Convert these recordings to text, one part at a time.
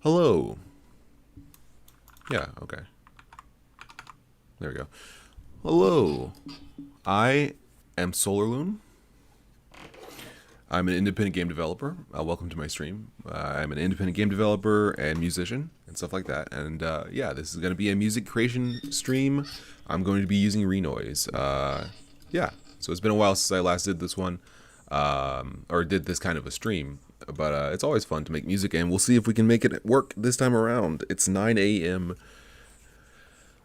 Hello. Yeah, okay. There we go. Hello. I am SolarLune. I'm an independent game developer. Welcome to my stream. I'm an independent game developer and musician and stuff like that. And yeah, this is going to be a music creation stream. I'm going to be using Renoise. Yeah, so it's been a while since I last did this one, or did this kind of a stream. But it's always fun to make music, and we'll see if we can make it work this time around. It's 9 a.m.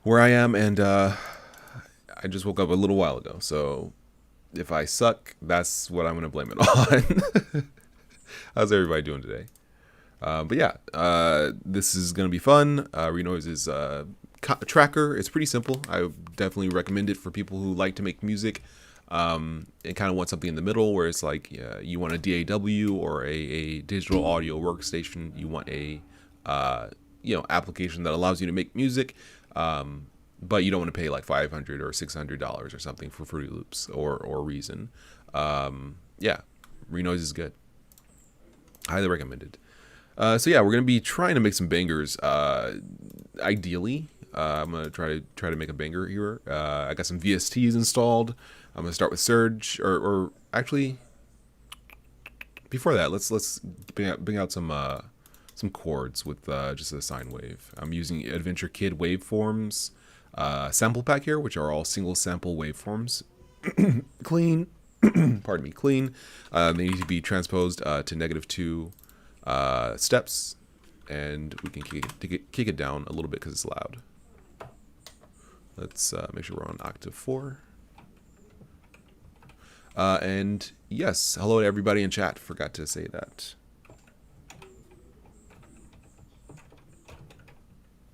where I am, and I just woke up a little while ago, so if I suck, that's what I'm going to blame it on. How's everybody doing today? But yeah, this is going to be fun. Renoise is a tracker. It's pretty simple. I would definitely recommend it for people who like to make music and kind of want something in the middle where it's like you want a DAW or a digital audio workstation. You want a application that allows you to make music. But you don't want to pay like $500 or $600 or something for Fruity Loops or Reason. Yeah, Renoise is good. Highly recommended. So yeah, we're gonna be trying to make some bangers. Ideally, I'm gonna try to make a banger here. I got some VSTs installed. I'm gonna start with Surge, or actually, before that, let's bring out some chords with just a sine wave. I'm using Adventure Kid waveforms. Sample pack here, which are all single sample waveforms. Clean. Pardon me, clean. They need to be transposed to -2 steps, and we can kick it down a little bit because it's loud. Let's make sure we're on octave 4. And yes, hello to everybody in chat. Forgot to say that.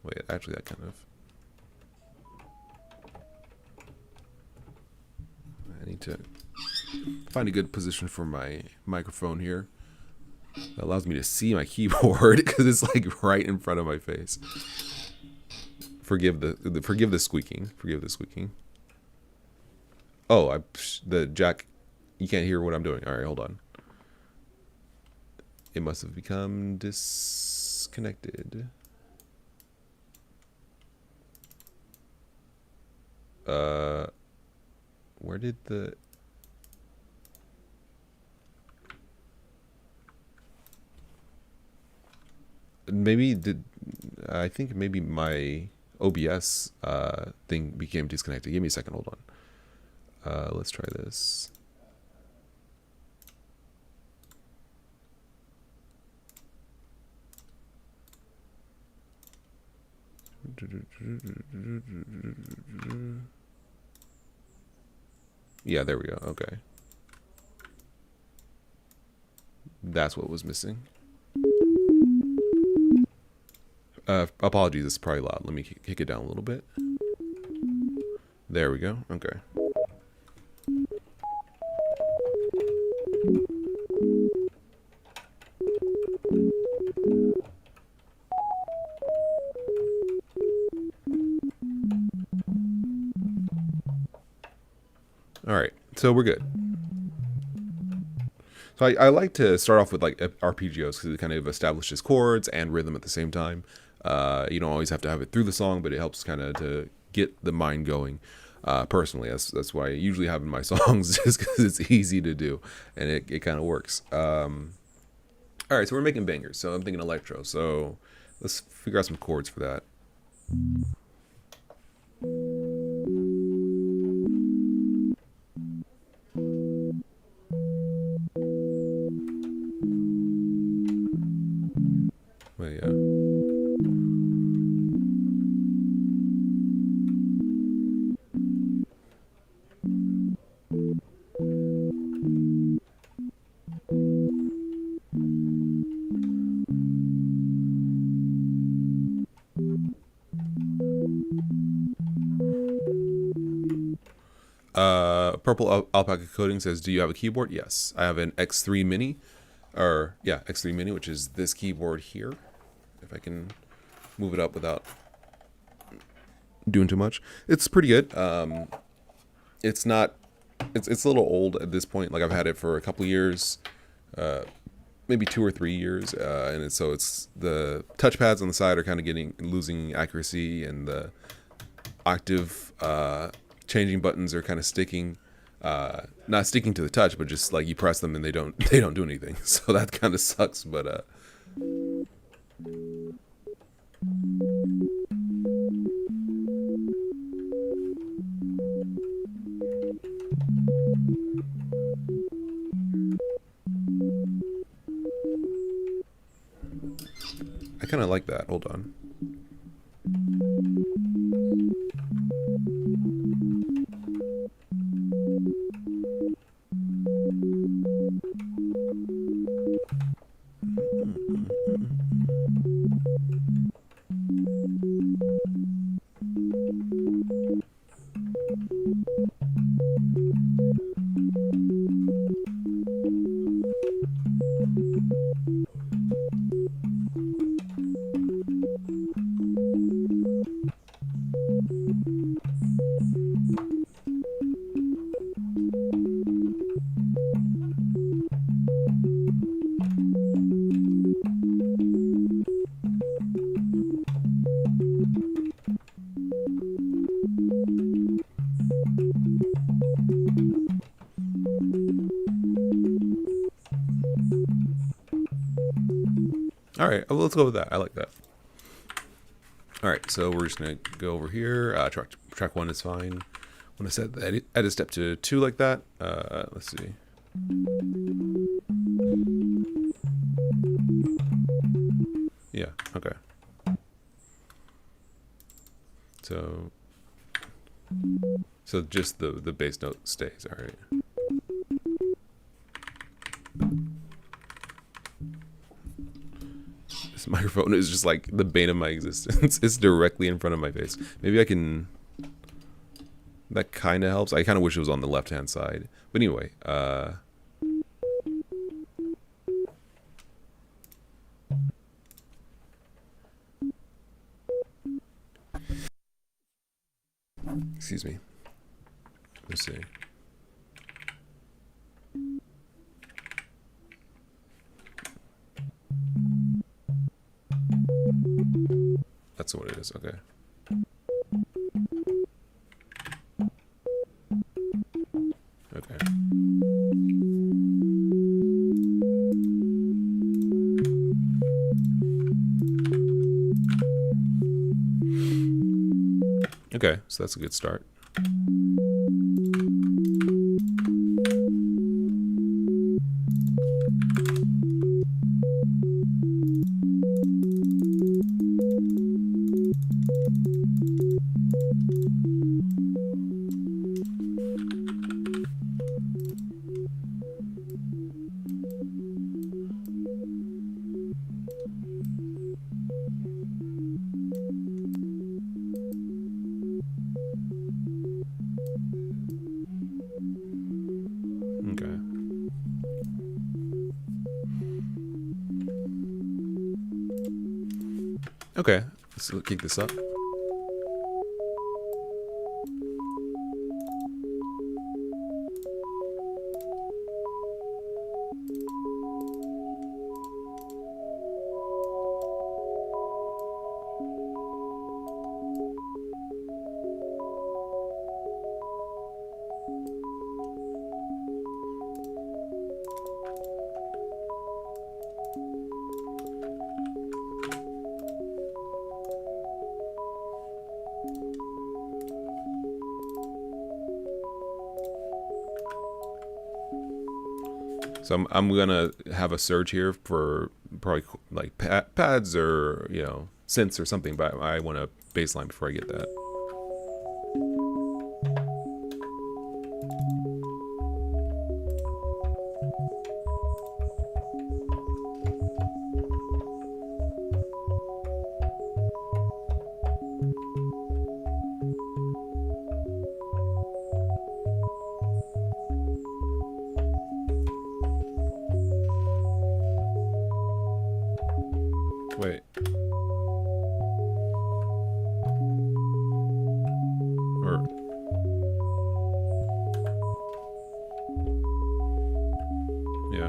Wait, actually, that kind of. I need to find a good position for my microphone here. That allows me to see my keyboard because it's like right in front of my face. Forgive the squeaking. Forgive the squeaking. Oh, the jack. You can't hear what I'm doing. All right, hold on. It must have become disconnected. Where did the... I think maybe my OBS thing became disconnected. Give me a second, hold on. Let's try this. Yeah, there we go. Okay. That's what was missing. Apologies, it's probably loud. Let me kick it down a little bit. There we go. Okay. All right, so we're good. So I like to start off with like arpeggios because it kind of establishes chords and rhythm at the same time. You don't always have to have it through the song, but it helps kind of to get the mind going. Personally, that's why I usually have in my songs, just because it's easy to do and it kind of works. All right, so we're making bangers. So I'm thinking electro. So let's figure out some chords for that. Wait, yeah. Purple Alpaca Coding says, do you have a keyboard? Yes, I have an X3 Mini, X3 Mini, which is this keyboard here. If I can move it up without doing too much, it's pretty good. It's a little old at this point. Like I've had it for a couple years. maybe 2 or 3 years, so it's the touchpads on the side are kind of losing accuracy, and the octave changing buttons are kind of sticking. Not sticking to the touch, but just like you press them and they don't do anything. So that kind of sucks. But I kind of like that. Hold on. All right, well, let's go with that. I like that. All right, so we're just gonna go over here. Track 1 is fine. When I set the edit step to 2 like that, let's see. Yeah. Okay. So just the bass note stays. All right. This microphone is just like the bane of my existence. It's directly in front of my face. Maybe I can... That kind of helps. I kind of wish it was on the left-hand side. But anyway, excuse me. Let's see. That's what it is. Okay. Okay. Okay, so that's a good start. Okay. Okay, let's kick this up. So I'm gonna have a search here for probably like pads or synths or something, but I want a bass line before I get that. Wait. Or... Yeah.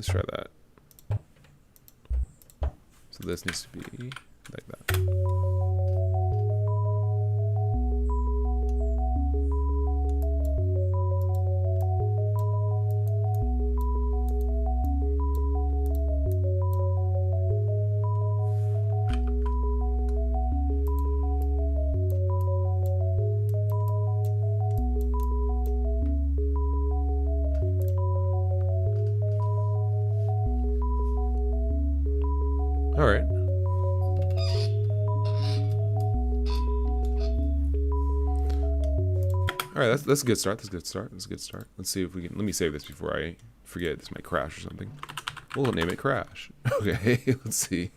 let's try that. So this needs to be like that. All right. All right, that's a good start. That's a good start. That's a good start. Let's see if we can. Let me save this before I forget. This might crash or something. We'll name it Crash. Okay, let's see.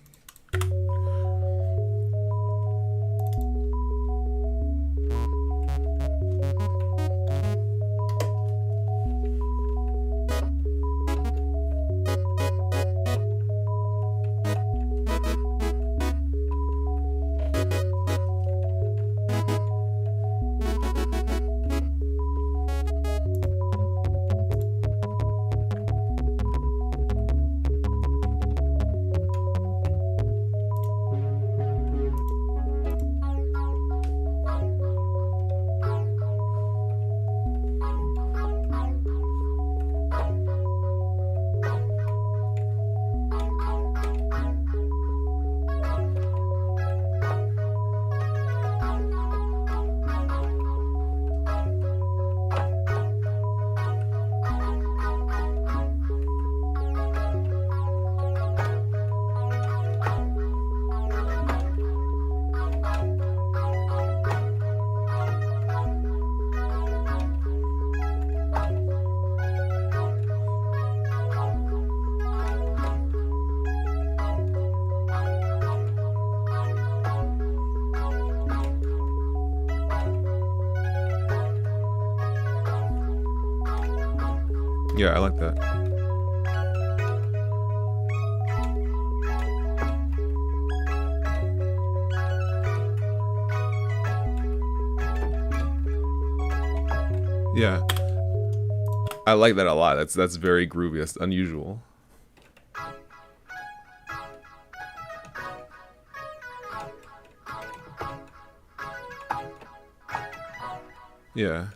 Yeah, I like that. Yeah, I like that a lot. That's very groovy. That's unusual. Yeah.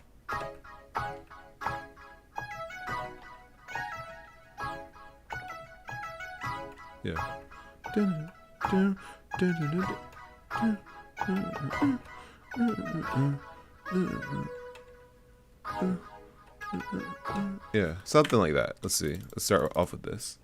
Yeah. Yeah, something like that. Let's see. Let's start off with this.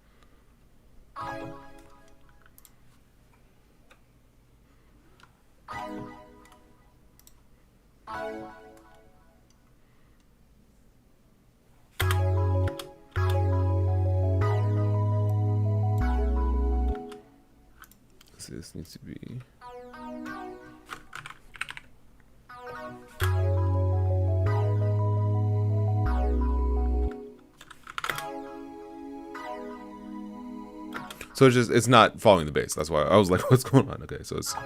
So this needs to be. So it's not following the bass. That's why I was like, what's going on? Okay, so it's.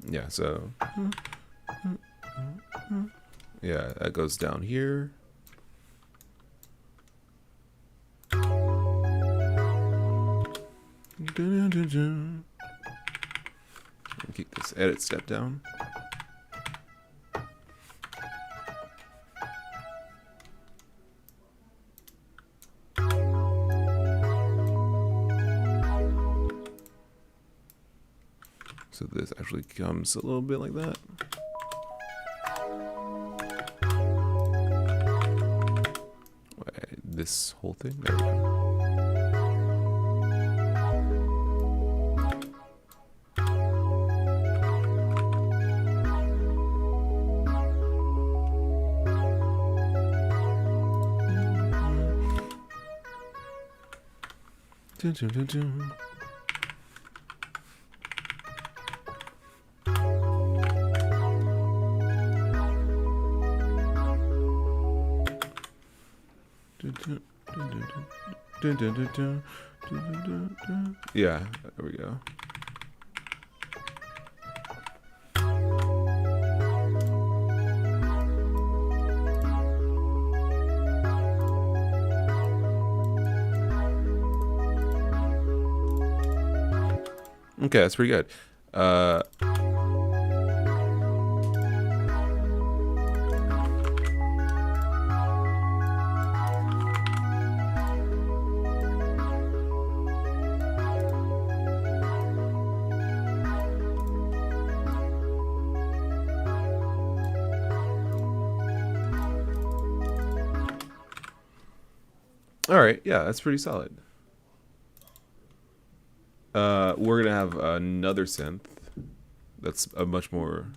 Yeah, so yeah, that goes down here. Keep this edit step down. So this actually comes a little bit like that. Wait, this whole thing? There we go. Dun, dun, dun, dun. Yeah, there we go. Okay, that's pretty good. All right, yeah, that's pretty solid. We're gonna have another synth that's a much more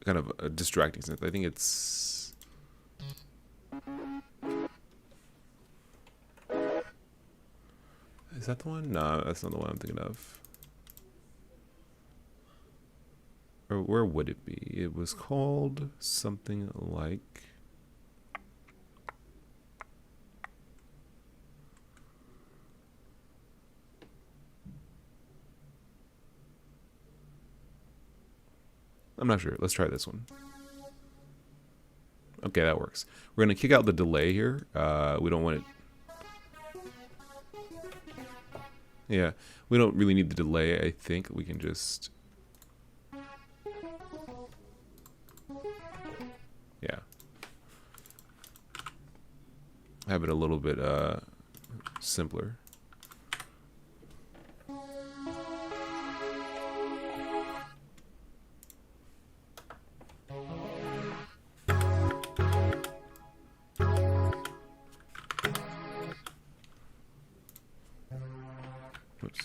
kind of a distracting synth. I think it's is that the one? No, that's not the one I'm thinking of. Or where would it be? It was called something like. I'm not sure. Let's try this one. Okay, that works. We're going to kick out the delay here. We don't want it. Yeah, we don't really need the delay. I think we can just. Yeah. Have it a little bit simpler. Oops.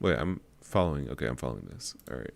Wait, I'm following. Okay, I'm following this. All right.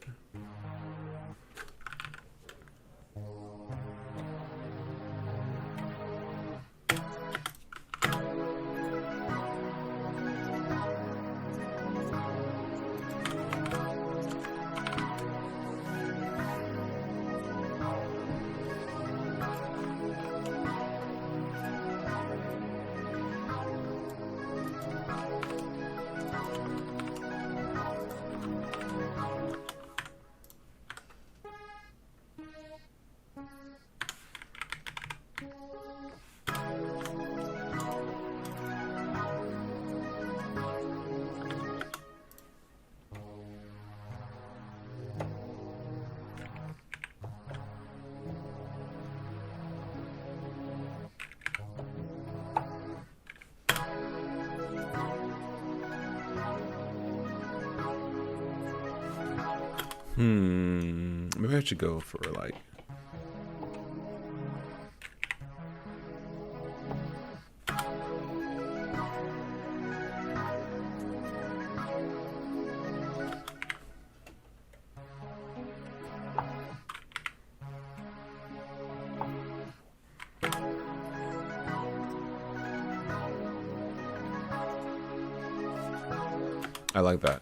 Maybe I should go for like. I like that.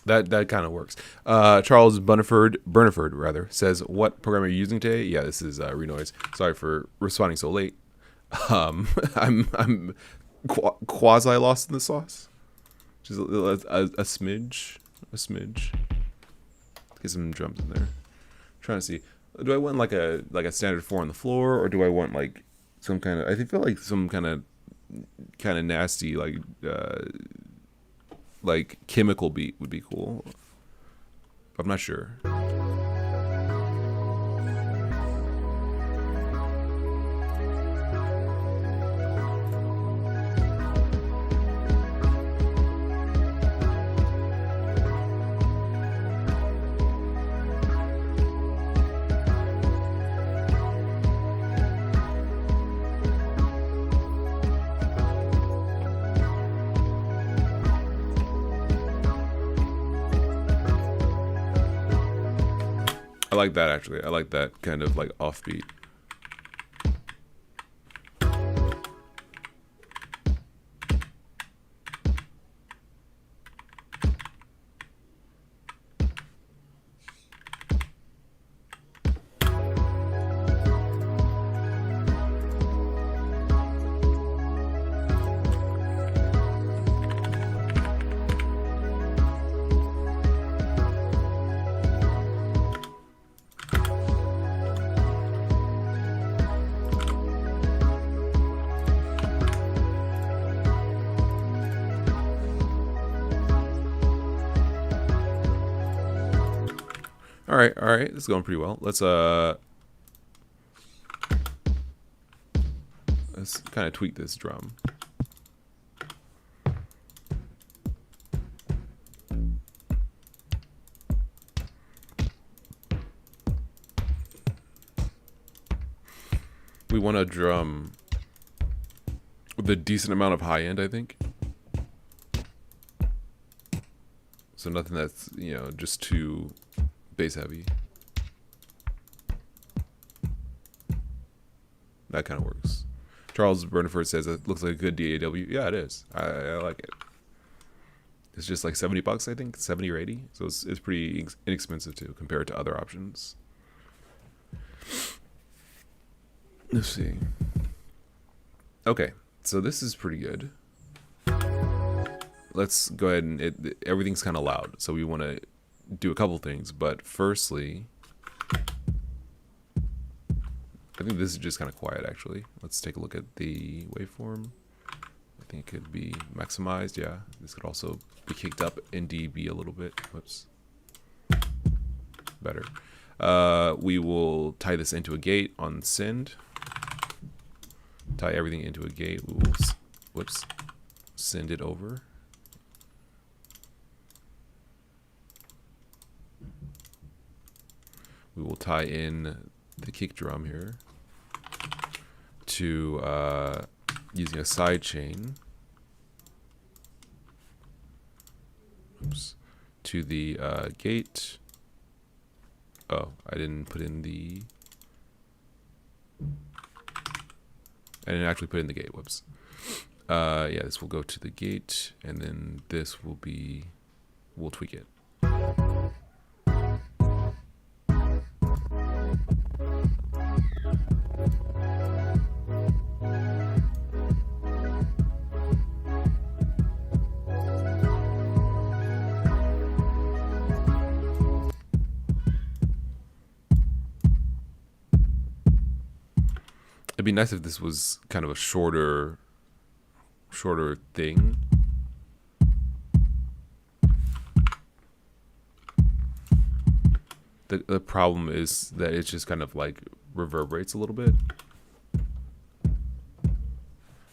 That kind of works. Charles Burniford rather says, "What program are you using today?" Yeah, this is Renoise. Sorry for responding so late. I'm quasi lost in the sauce. Just a smidge. Get some drums in there. Trying to see. Do I want like a standard 4 on the floor, or do I want like some kind of? I feel like some kind of nasty like chemical beat would be cool. I'm not sure. I like that actually. I like that kind of like offbeat. All right, this is going pretty well. Let's kind of tweak this drum. We want a drum with a decent amount of high end, I think. So nothing that's, you know, just too bass heavy. That kind of works. Charles Burnford says it looks like a good DAW. Yeah, it is. I like it. It's just like $70, I think, 70 or 80. So it's pretty inexpensive too compared to other options. Let's see. Okay, so this is pretty good. Let's go ahead and everything's kind of loud, so we want to do a couple things. But firstly, I think this is just kind of quiet actually. Let's take a look at the waveform. I think it could be maximized. Yeah, this could also be kicked up in dB a little bit. Whoops. Better. We will tie this into a gate on send. Tie everything into a gate. We will, send it over. We will tie in the kick drum here to using a side chain. Oops. To the gate. Oh, I didn't put in the... I didn't actually put in the gate. Whoops. Yeah, this will go to the gate, and then this will be... We'll tweak it. It'd be nice if this was kind of a shorter thing. The problem is that it's just kind of like reverberates a little bit.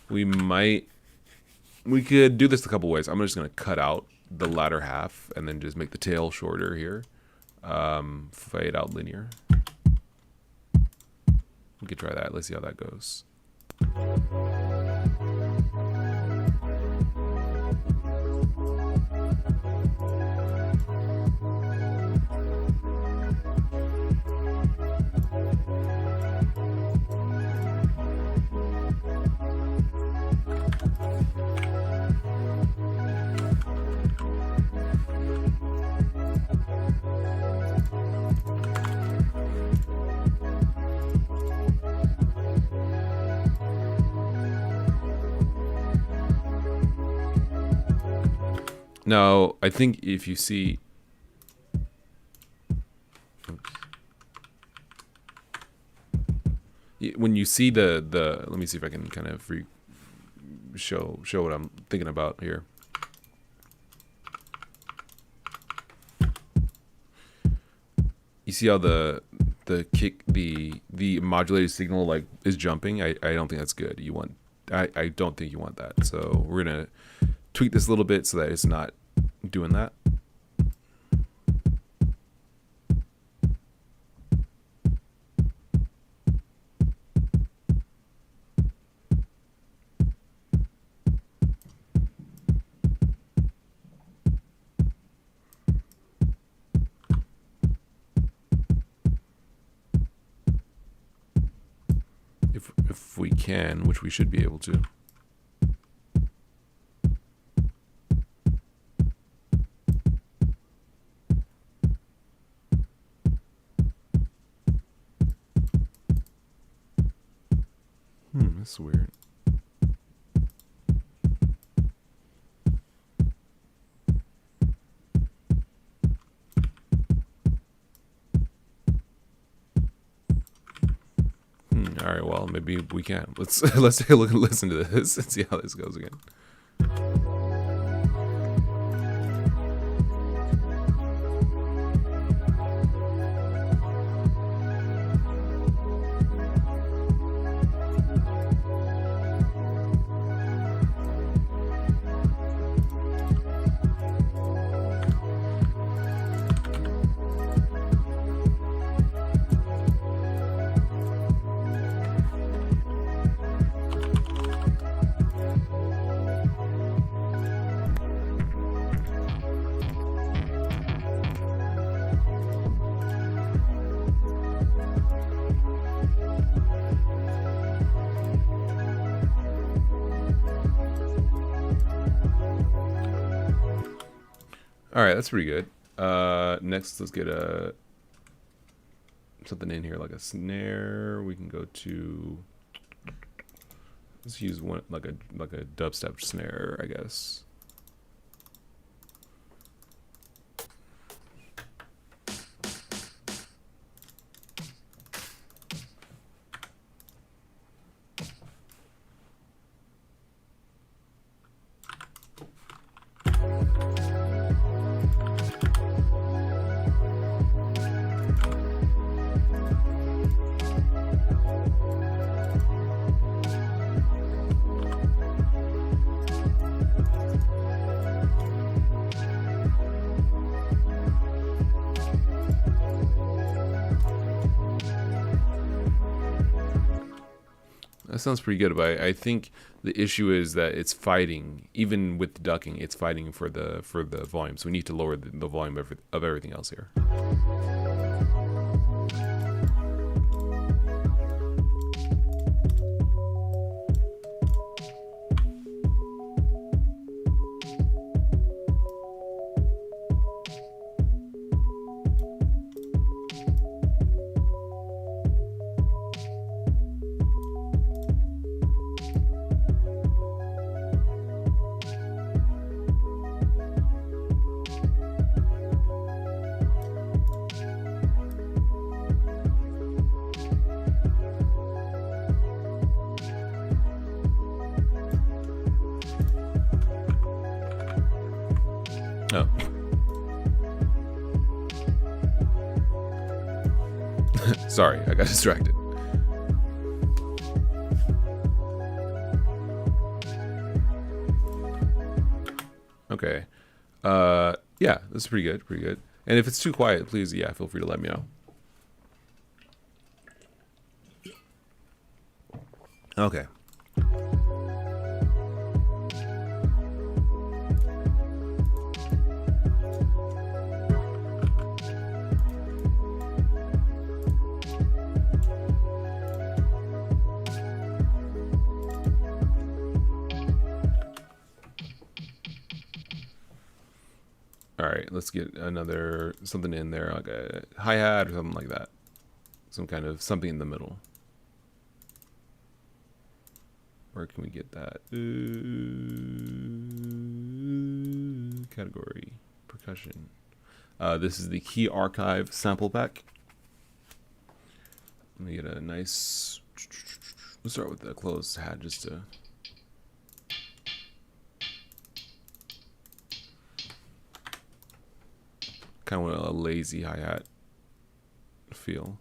We could do this a couple ways. I'm just gonna cut out the latter half and then just make the tail shorter here. Fade out linear. We could try that. Let's see how that goes. Now, I think if you see... When you see the let me see if I can kind of show what I'm thinking about here. You see how the kick the modulated signal like is jumping? I don't think that's good. I don't think you want that. So we're gonna tweak this a little bit so that it's not doing that. If we can, which we should be able to. That's weird. All right, well, maybe we can. Let's take a look and listen to this and see how this goes again. All right, that's pretty good. Next, let's get something in here like a snare. We can go to, let's use one like a dubstep snare, I guess. That sounds pretty good, but I think the issue is that it's fighting, even with the ducking, it's fighting for the volume. So we need to lower the volume of everything else here. Oh. Sorry, I got distracted. Okay. Yeah, this is pretty good, pretty good. And if it's too quiet, please, yeah, feel free to let me know. Okay. All right, let's get something in there, like a hi-hat or something like that. Some kind of something in the middle. Where can we get that? Category, percussion. This is the Key Archive sample pack. Let me get a nice, let's start with the closed hat just to, kind of a lazy hi-hat. feel.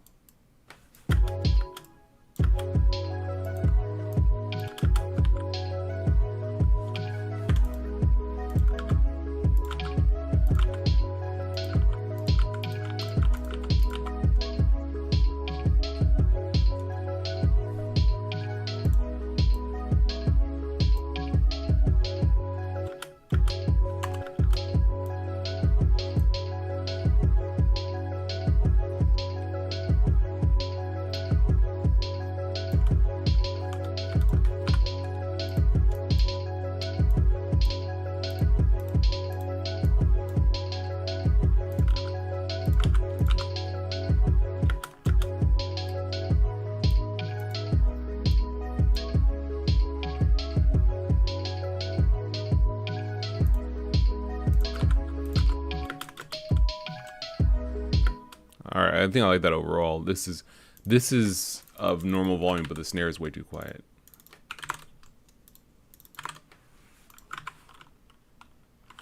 All right, I think I like that overall. This is of normal volume, but the snare is way too quiet.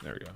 There we go.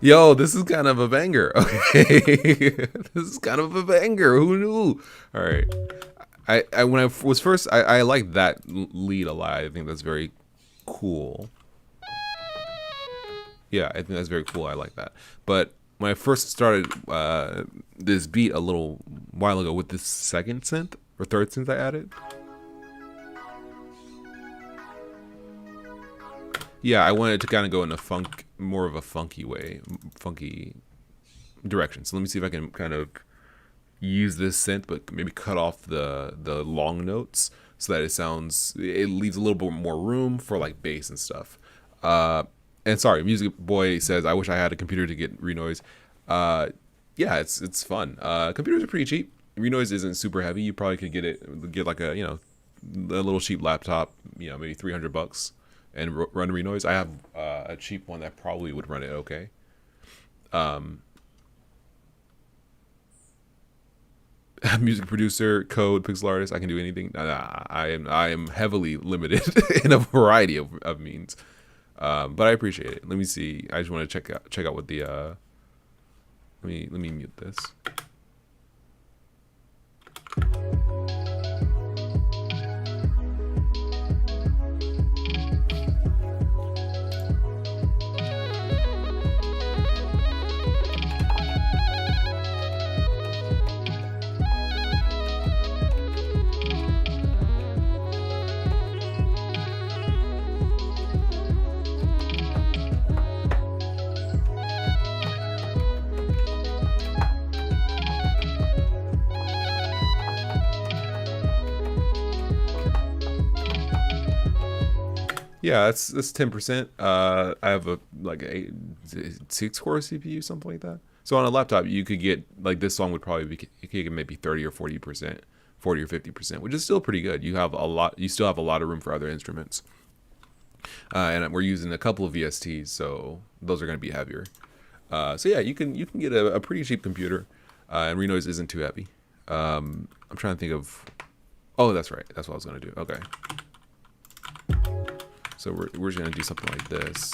Yo, this is kind of a banger. Okay, this is kind of a banger. Who knew? All right. I when I was first, I like that lead a lot. I think that's very cool. Yeah, I think that's very cool. I like that. But when I first started this beat a little while ago with this second synth or third synth I added, yeah, I wanted to kind of go in a more of a funky way, funky direction. So let me see if I can kind of use this synth, but maybe cut off the long notes so that it leaves a little bit more room for like bass and stuff. And sorry, Music Boy says, I wish I had a computer to get Renoise. Yeah, it's fun. Computers are pretty cheap. Renoise isn't super heavy. You probably could get like a little cheap laptop, maybe $300, and run Renoise. I have a cheap one that probably would run it okay. Music producer, code, pixel artist. I can do anything. I am heavily limited in a variety of means. But I appreciate it. Let me see. I just want to check out what the let me mute this. Yeah, that's 10%. I have a 6-core CPU, something like that. So on a laptop, you could get like this song would probably be, you could get maybe 30 or 40%, 40 or 50%, which is still pretty good. You still have a lot of room for other instruments. And we're using a couple of VSTs, so those are going to be heavier. So yeah, you can get a pretty cheap computer, and Renoise isn't too heavy. I'm trying to think of. Oh, that's right. That's what I was going to do. Okay. So we're just gonna do something like this.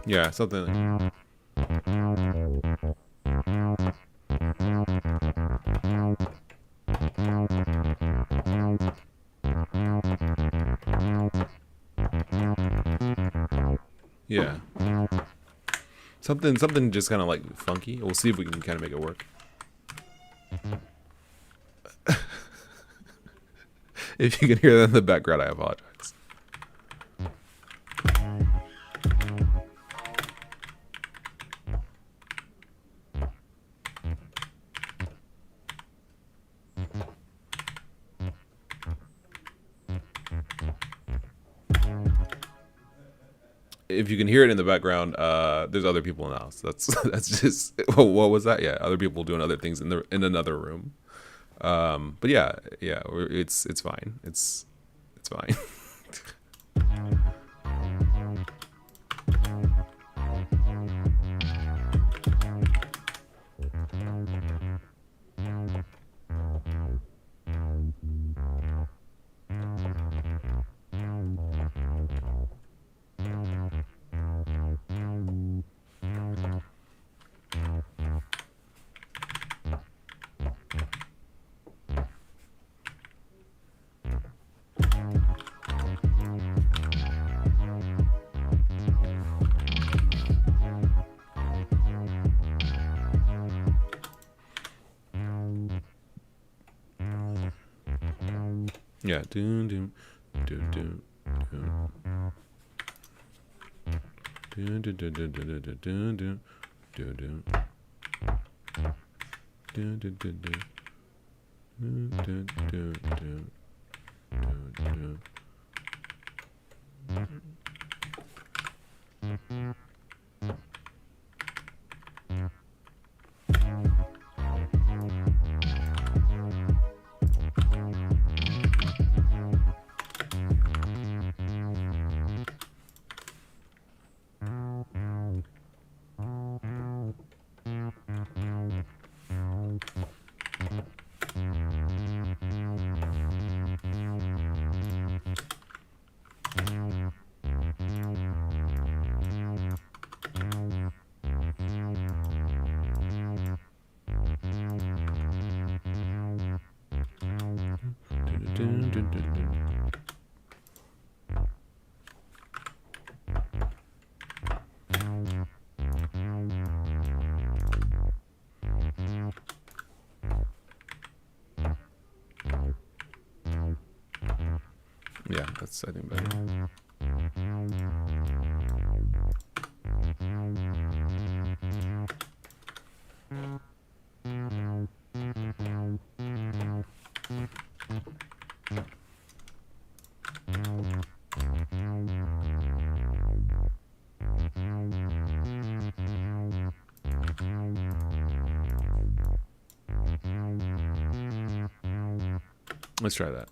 Yeah, something. Yeah. Something just kind of like funky. We'll see if we can kind of make it work. If you can hear that in the background, I apologize. If you can hear it in the background, there's other people in the house. That's just what was that? Yeah, other people doing other things in another room. But yeah, it's fine. It's fine. Yeah, doom doom doom doom doom. Dun, dun, dun, dun, dun, dun, dun, dun, dun, dun. Dun, dun, dun, dun. Dun, dun, dun, dun, dun, dun. Dun, dun, dun, dun. Yeah, that's I think better. Let's try that.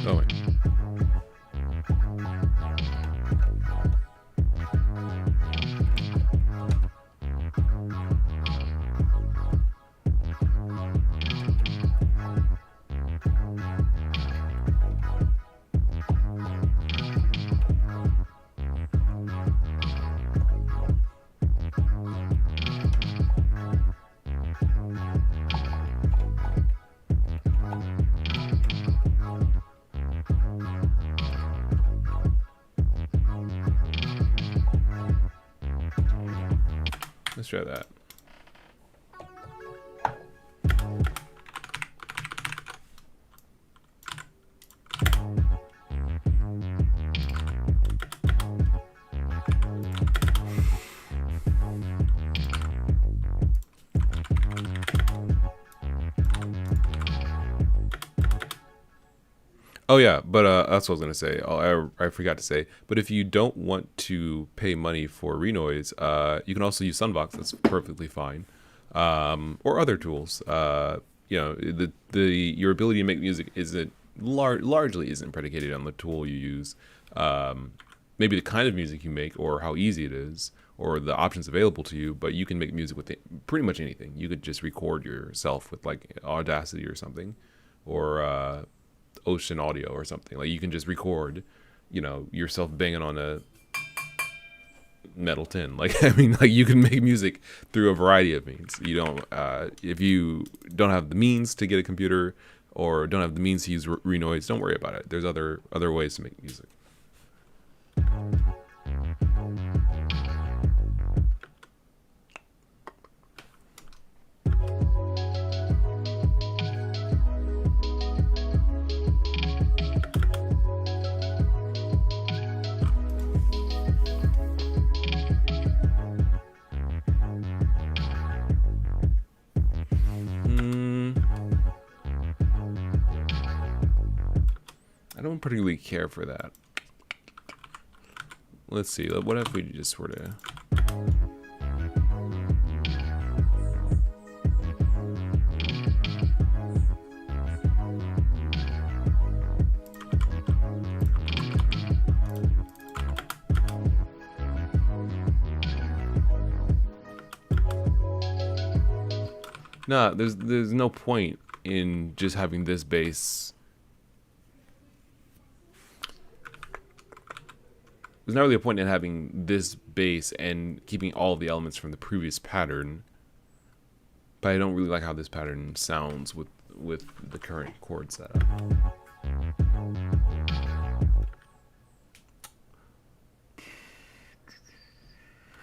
Oh wait. Let's try that. Oh yeah, but that's what I was gonna say. Oh, I forgot to say. But if you don't want to pay money for Renoise, you can also use Sunbox. That's perfectly fine. Or other tools. The your ability to make music isn't largely isn't predicated on the tool you use. Um, Maybe the kind of music you make, or how easy it is, or the options available to you. But you can make music with pretty much anything. You could just record yourself with like Audacity or something, or Ocean Audio or something. Like you can just record, yourself banging on a metal tin. Like I mean, like you can make music through a variety of means. You don't, if you don't have the means to get a computer or don't have the means to use Renoise, don't worry about it. There's other ways to make music. I don't particularly care for that. Let's see. What if we just were to... No, there's no point in just having this bass. There's not really a point in having this bass and keeping all of the elements from the previous pattern. But I don't really like how this pattern sounds with the current chord setup.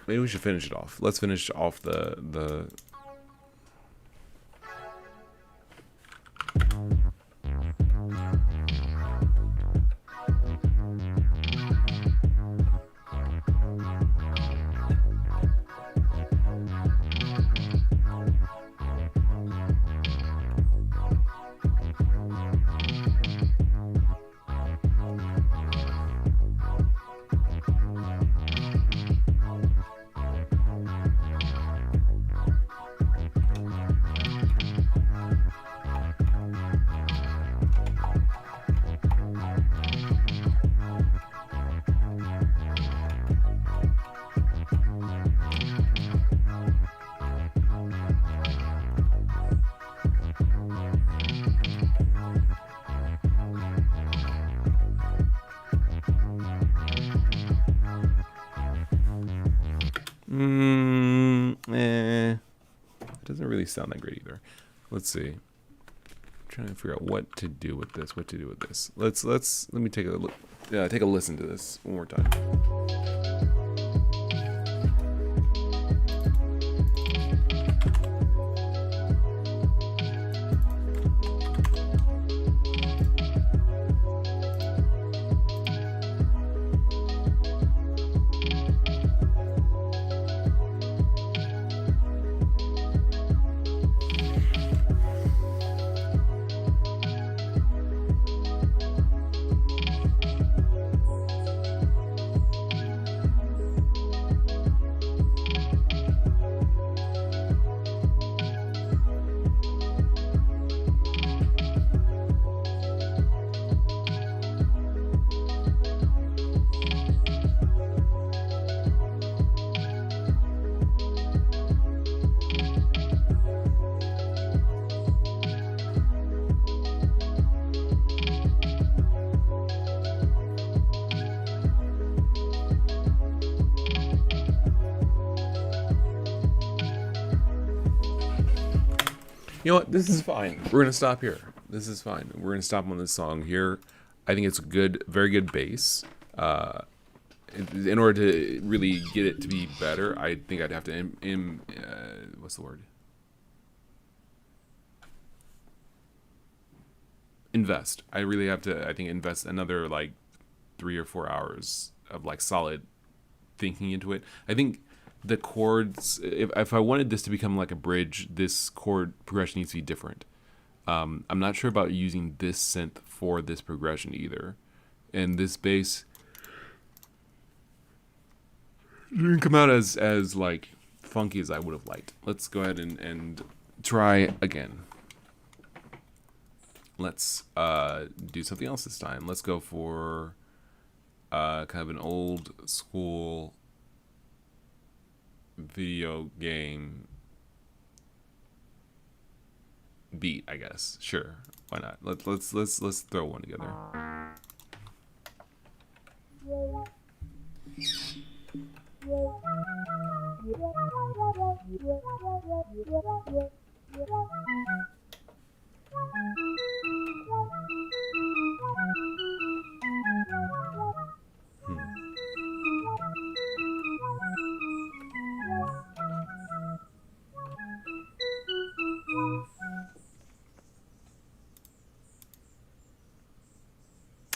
Maybe we should finish it off. Let's finish off the It doesn't really sound that great either. Let's see. I'm trying to figure out what to do with this. Let me take a look. Take a listen to this one more time. You know what? This is fine. We're going to stop here. This is fine. We're going to stop on this song here. I think it's a good, very good bass. In order to really get it to be better, I think I'd have to, what's the word? Invest. I really have to, I think, invest another like 3 or 4 hours of like solid thinking into it. I think the chords, if I wanted this to become like a bridge, this chord progression needs to be different. I'm not sure about using this synth for this progression either. And this bass didn't come out as like funky as I would have liked. Let's go ahead and try again. Let's do something else this time. Let's go for kind of an old school video game beat, I guess. Sure, why not? Let's throw one together.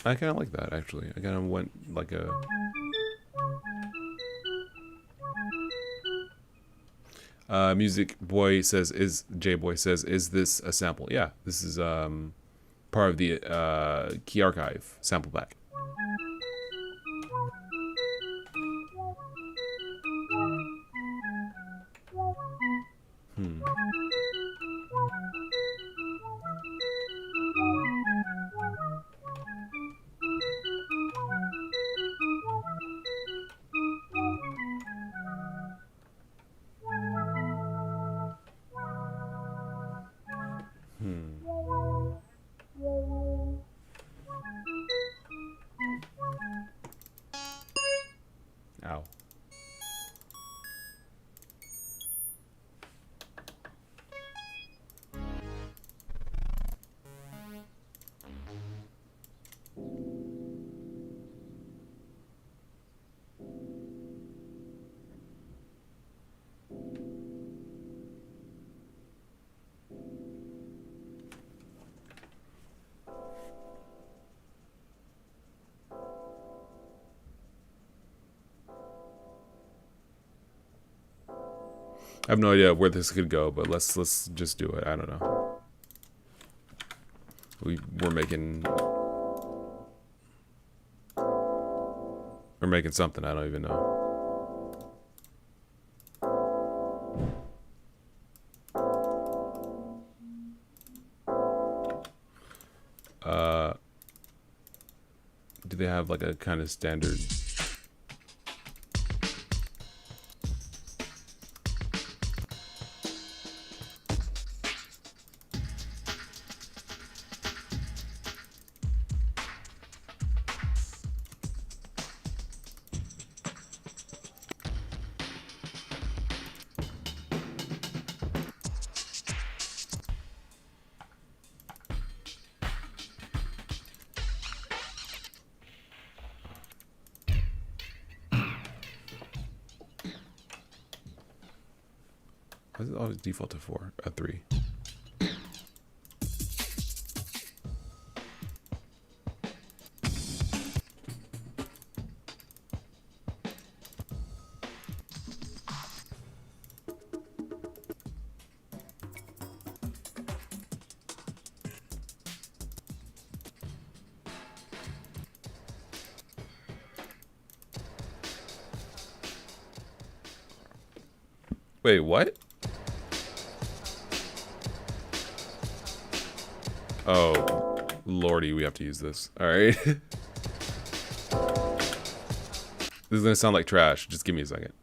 I kind of like that, actually. I kind of went like a... Music Boy says, J-Boy says, is this a sample? Yeah, this is part of the Key Archive sample pack. Ow. I have no idea where this could go, but let's just do it. I don't know. We're making something. I don't even know. Do they have like a kind of standard? Why does it always default to 4? 3. Wait, what? Oh, lordy, we have to use this. All right. This is gonna sound like trash. Just give me a second.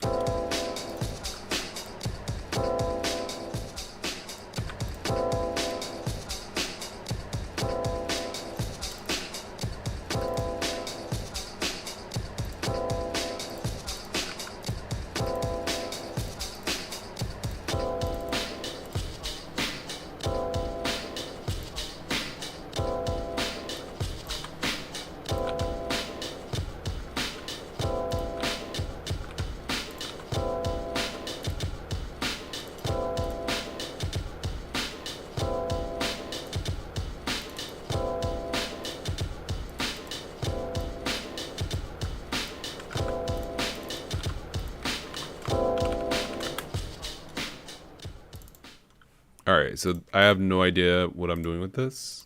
All right, so I have no idea what I'm doing with this,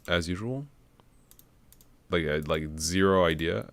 as usual. like zero idea.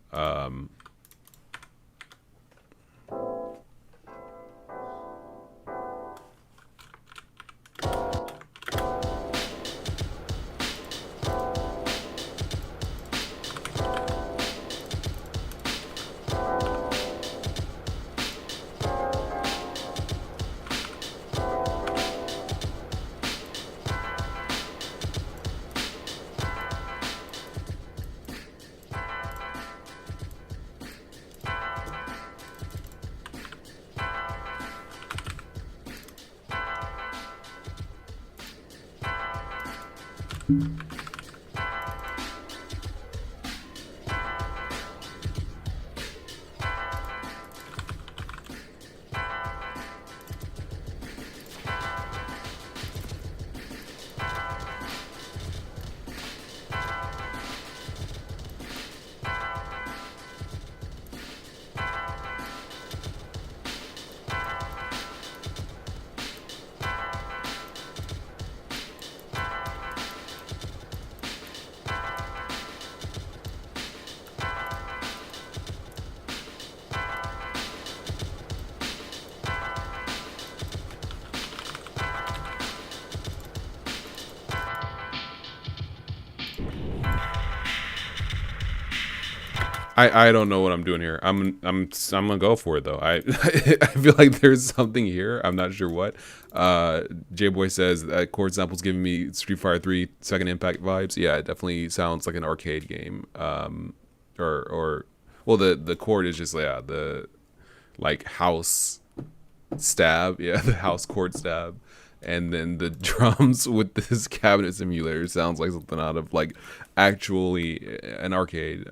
I don't know what I'm doing here. I'm gonna go for it though. I I feel like there's something here. I'm not sure what. J Boy says that chord sample's giving me Street Fighter 3 Second Impact vibes. Yeah, it definitely sounds like an arcade game. Or well, the chord is just the like house stab. Yeah, the house chord stab. And then the drums with this cabinet simulator sounds like something out of like actually an arcade.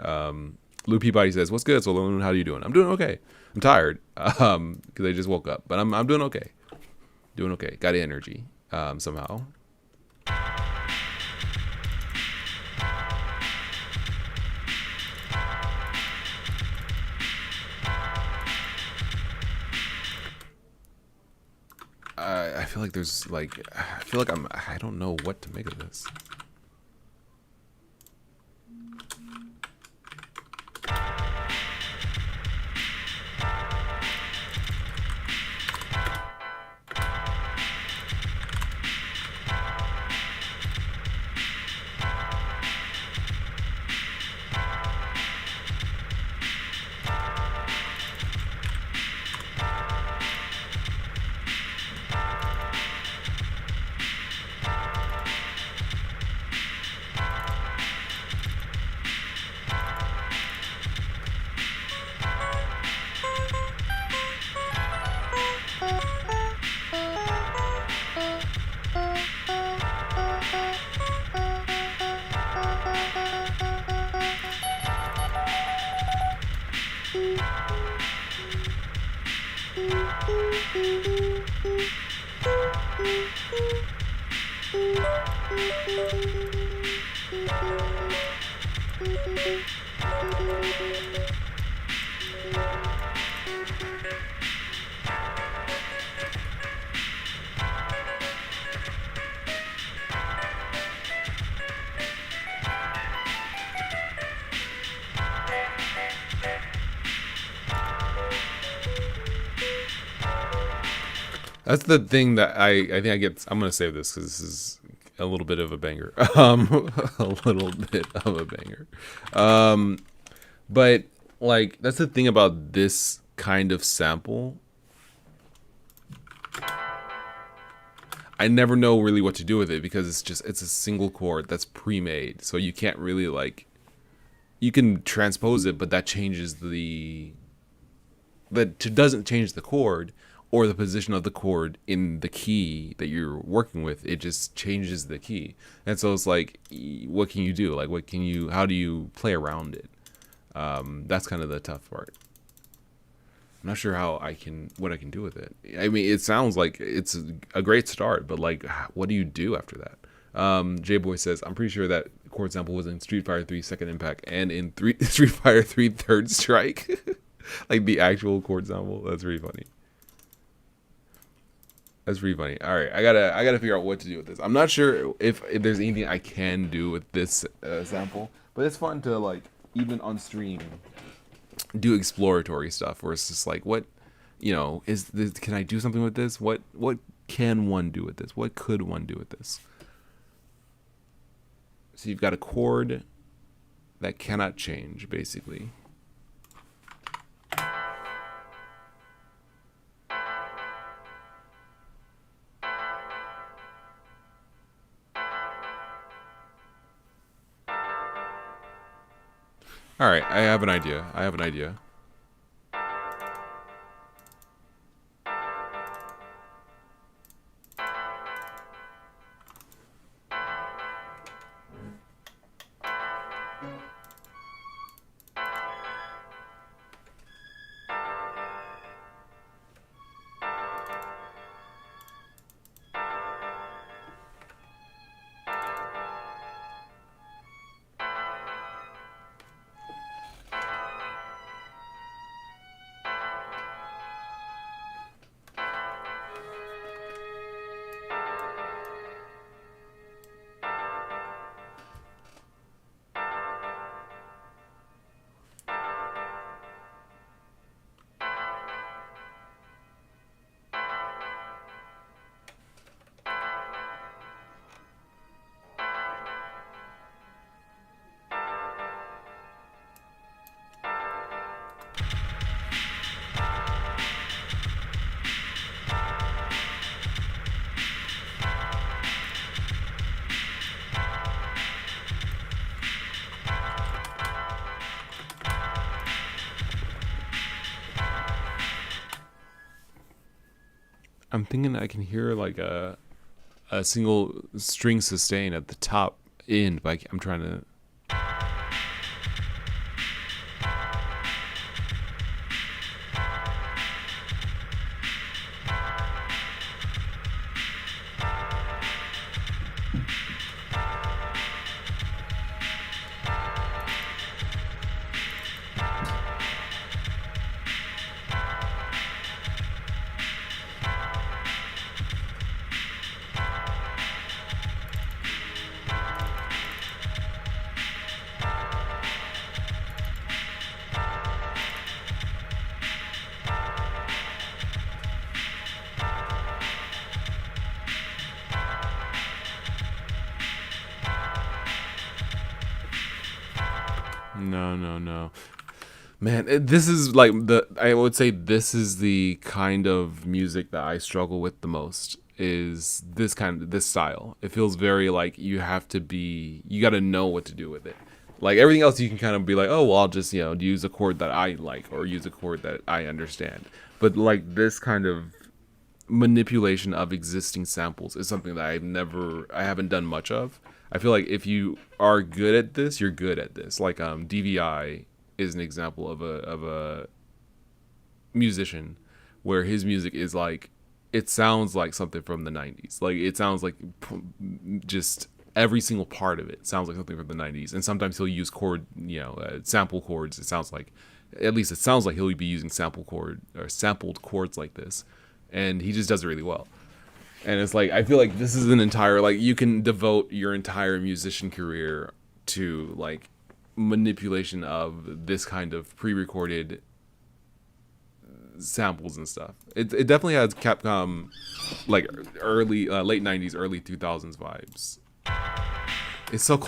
Lou Peabody says, "What's good, SolarLune? How are you doing?" I'm doing okay. I'm tired because I just woke up, but I'm doing okay. Doing okay. Got energy somehow. I feel like there's like I don't know what to make of this. That's the thing that I think I get. I'm gonna save this because this is a little bit of a banger. A little bit of a banger. But like that's the thing about this kind of sample. I never know really what to do with it because it's a single chord that's pre-made, so you can't really like. You can transpose it, but that changes doesn't change the chord or the position of the chord in the key that you're working with. It just changes the key. And so it's like, what can you do? Like, how do you play around it? That's kind of the tough part. I'm not sure what I can do with it. I mean, it sounds like it's a great start, but like, what do you do after that? J-Boy says, I'm pretty sure that chord sample was in Street Fighter 3 Second Impact and in Street Fighter 3 Third Strike. Like the actual chord sample. That's pretty funny. That's pretty funny. All right, I gotta figure out what to do with this. I'm not sure if there's anything I can do with this sample. But it's fun to like even on stream do exploratory stuff where it's just like, what, is this, can I do something with this? What can one do with this? What could one do with this? So you've got a chord that cannot change, basically. All right, I have an idea. I'm thinking I can hear like a single string sustain at the top end, but I'm trying to. No. Man, this is like I would say this is the kind of music that I struggle with the most, is this style. It feels very like you got to know what to do with it. Like everything else you can kind of be like, oh, well, I'll just, use a chord that I like or use a chord that I understand. But like this kind of manipulation of existing samples is something that I haven't done much of. I feel like if you are good at this, you're good at this. Like DVI is an example of a musician where his music is like, it sounds like something from the 90s. Like it sounds like just every single part of it sounds like something from the 90s. And sometimes he'll use sample chords. It sounds like he'll be using sampled chords like this. And he just does it really well. And it's like, I feel like this is an entire, like, you can devote your entire musician career to, like, manipulation of this kind of pre-recorded samples and stuff. It definitely has Capcom, like, early, late 90s, early 2000s vibes. It's so,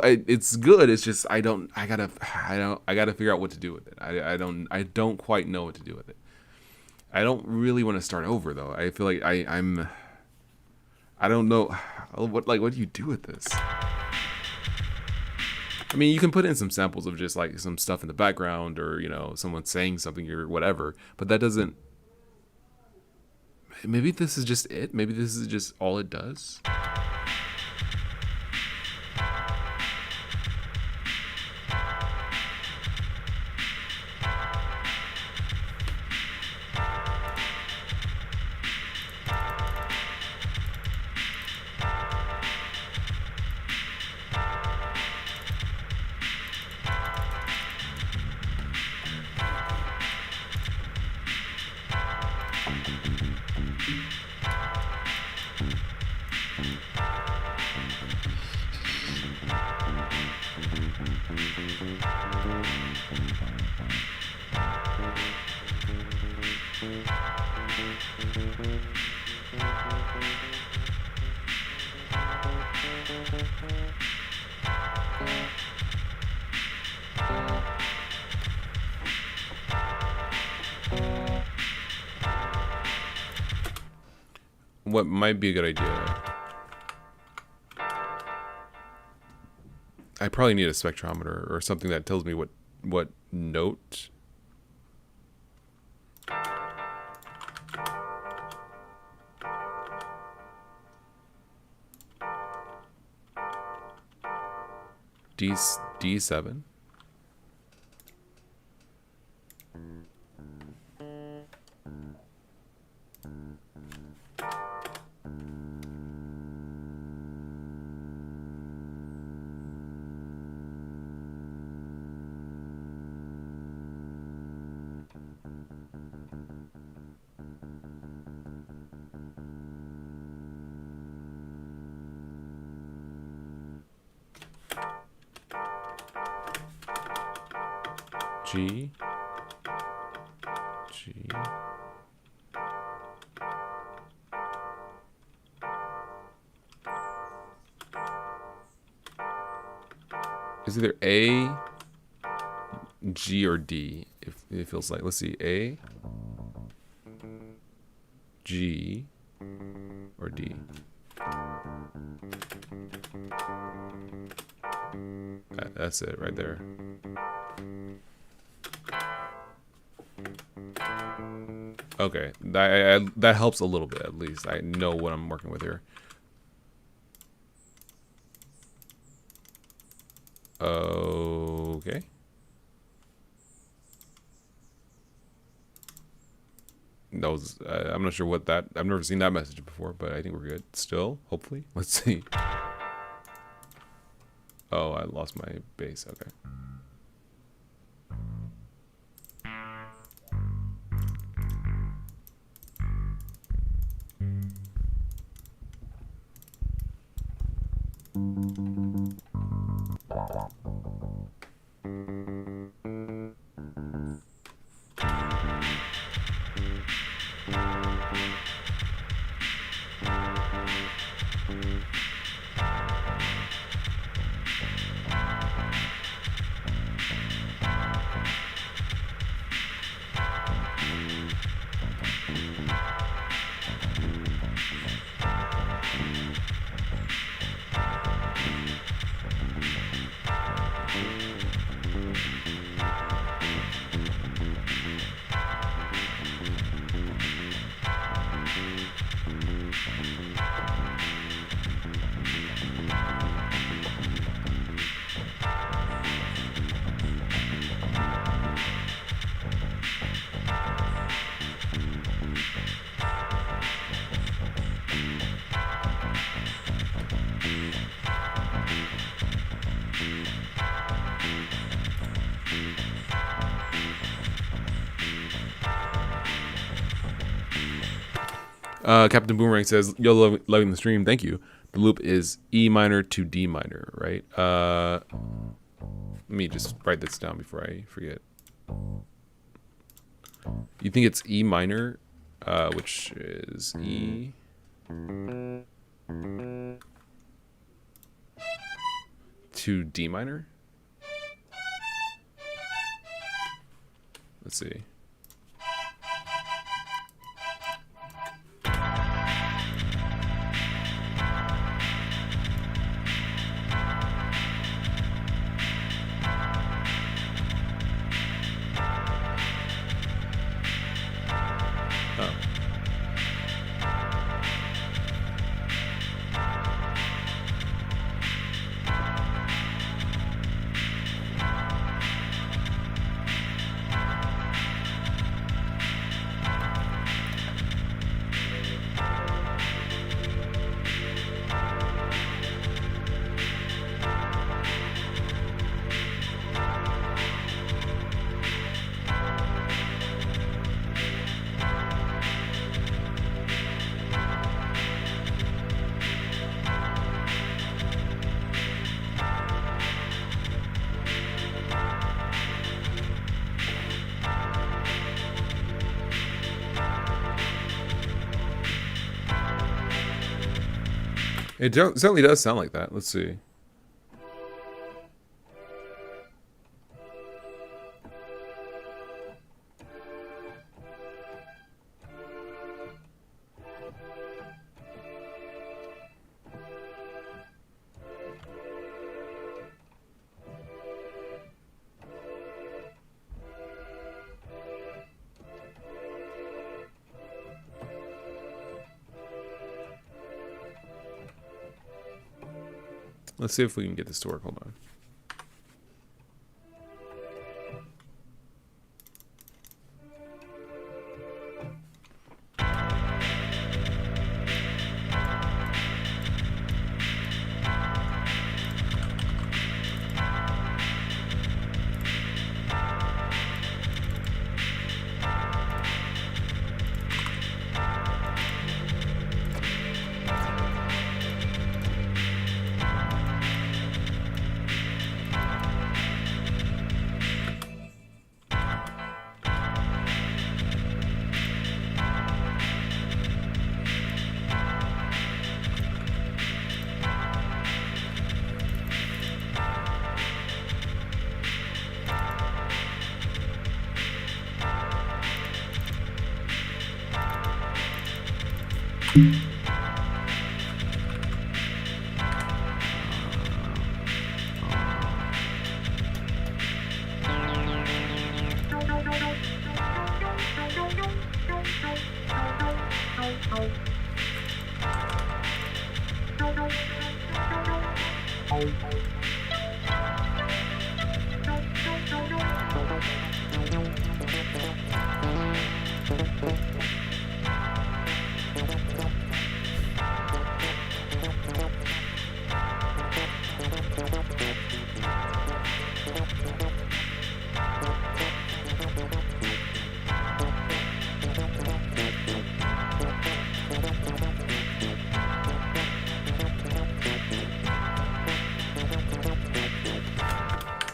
it's good. It's just, I gotta figure out what to do with it. I don't quite know what to do with it. I don't really want to start over though. I feel like I don't know what do you do with this? I mean, you can put in some samples of just like some stuff in the background or, someone saying something or whatever, but that doesn't. Maybe this is just it. Maybe this is just all it does. What might be a good idea? I probably need a spectrometer or something that tells me what note. D7. G. It's either A, G, or D. If it feels like, let's see, A, G, or D. That's it right there. Okay, that helps a little bit at least. I know what I'm working with here. Okay. That was, I'm not sure what that, I've never seen that message before, but I think we're good still, hopefully. Let's see. Oh, I lost my bass, okay. Captain Boomerang says, "Yo, loving the stream. Thank you." The loop is E minor to D minor, right? Let me just write this down before I forget. You think it's E minor, which is E to D minor? Let's see. It certainly does sound like that. Let's see. Let's see if we can get this to work. Hold on.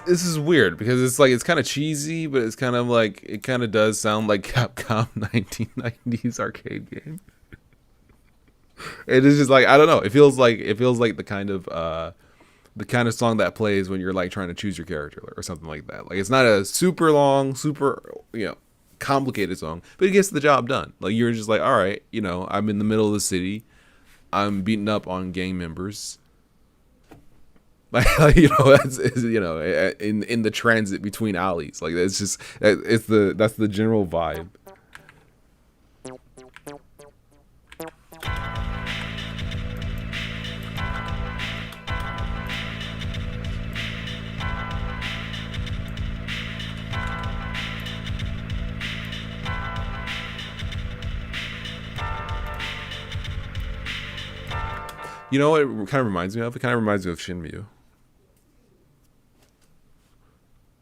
This is weird because it's like it's kind of cheesy, but it's kind of like it kind of does sound like Capcom 1990s arcade game. It is just like I don't know. It feels like the kind of song that plays when you're like trying to choose your character or something like that. Like it's not a super long, super complicated song, but it gets the job done. Like you're just like, all right, I'm in the middle of the city, I'm beating up on gang members. Like that's in the transit between alleys. Like that's just that's the general vibe. You know what it kind of reminds me of? It kind of reminds me of Shinmu.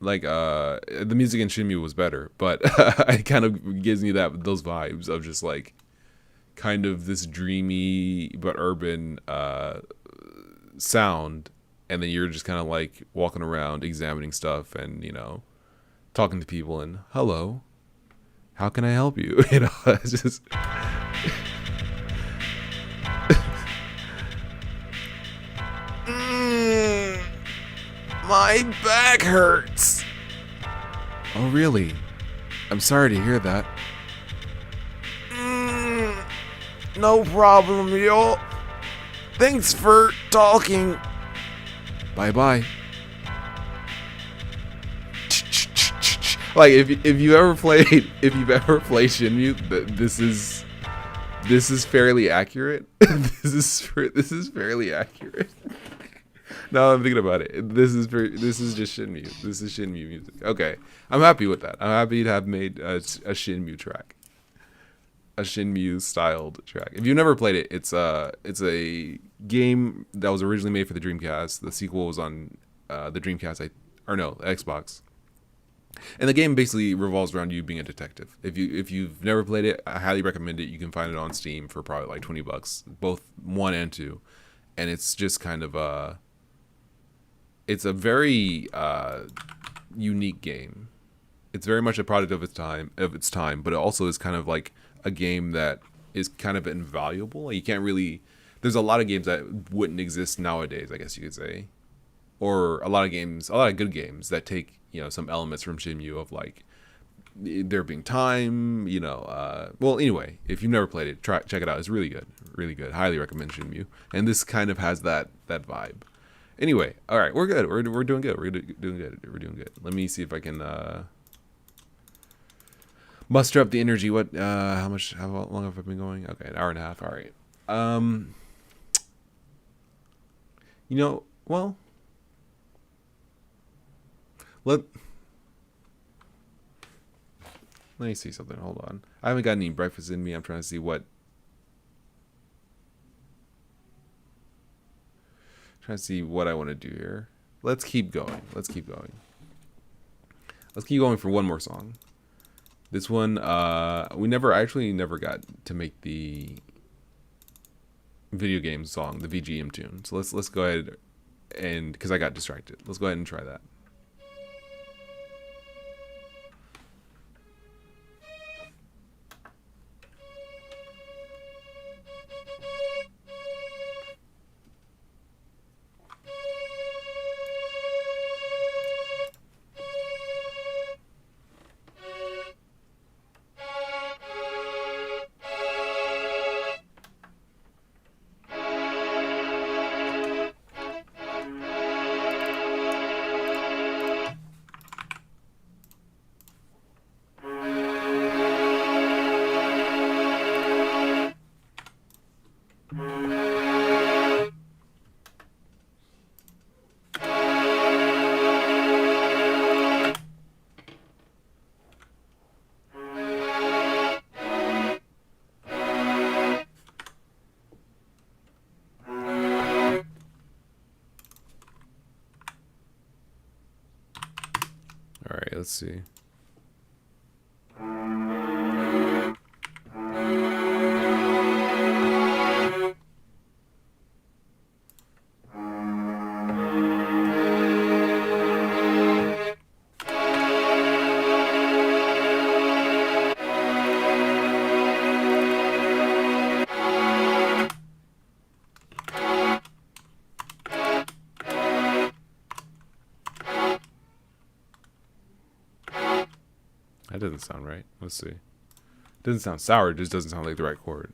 Like the music in Shinmu was better, but it kind of gives me those vibes of just like kind of this dreamy but urban sound, and then you're just kind of like walking around examining stuff and talking to people and hello, how can I help you? It's just my back hurts. Oh, really? I'm sorry to hear that. No problem, yo. Thanks for talking. Bye-bye. Like if you've ever played Shinmu, this is fairly accurate. this is fairly accurate. Now I'm thinking about it. This is just Shinmu. This is Shinmu music. Okay, I'm happy with that. I'm happy to have made a Shinmu track, a Shinmu styled track. If you've never played it, it's a game that was originally made for the Dreamcast. The sequel was on the Dreamcast, Xbox. And the game basically revolves around you being a detective. If you've never played it, I highly recommend it. You can find it on Steam for probably like $20, both 1 and 2, and it's just kind of it's a very unique game. It's very much a product of its time, but it also is kind of like a game that is kind of invaluable. Like you can't really there's a lot of games that wouldn't exist nowadays, I guess you could say, or a lot of good games that take, you know, some elements from Shenmue of like there being time, you know. Well, anyway, if you've never played it, check it out. It's really good, really good. Highly recommend Shenmue. And this kind of has that vibe. Anyway, all right, we're good. We're doing good. We're doing good. We're doing good. Let me see if I can muster up the energy. What? How long have I been going? Okay, an hour and a half. All right. You know, well, let me see something. Hold on. I haven't got any breakfast in me. I'm trying to see what. Trying to see what I want to do here. Let's keep going. Let's keep going. Let's keep going for one more song. This one, we never got to make the video game song, the VGM tune. So let's go ahead and, because I got distracted. Let's go ahead and try that. All right, let's see. That doesn't sound right. Let's see. It doesn't sound sour. It just doesn't sound like the right chord.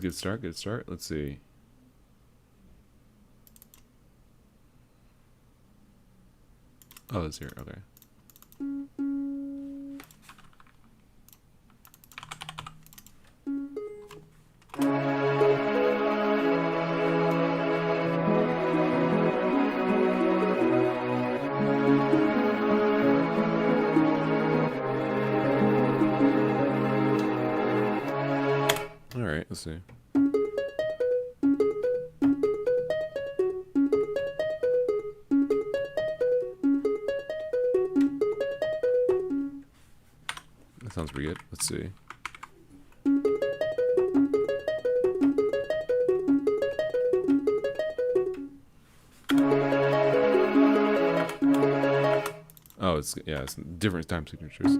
a good start. Good start. Let's see. Oh, it's here. Okay. All right, let's see. That sounds pretty good. Let's see. Oh, it's different time signatures.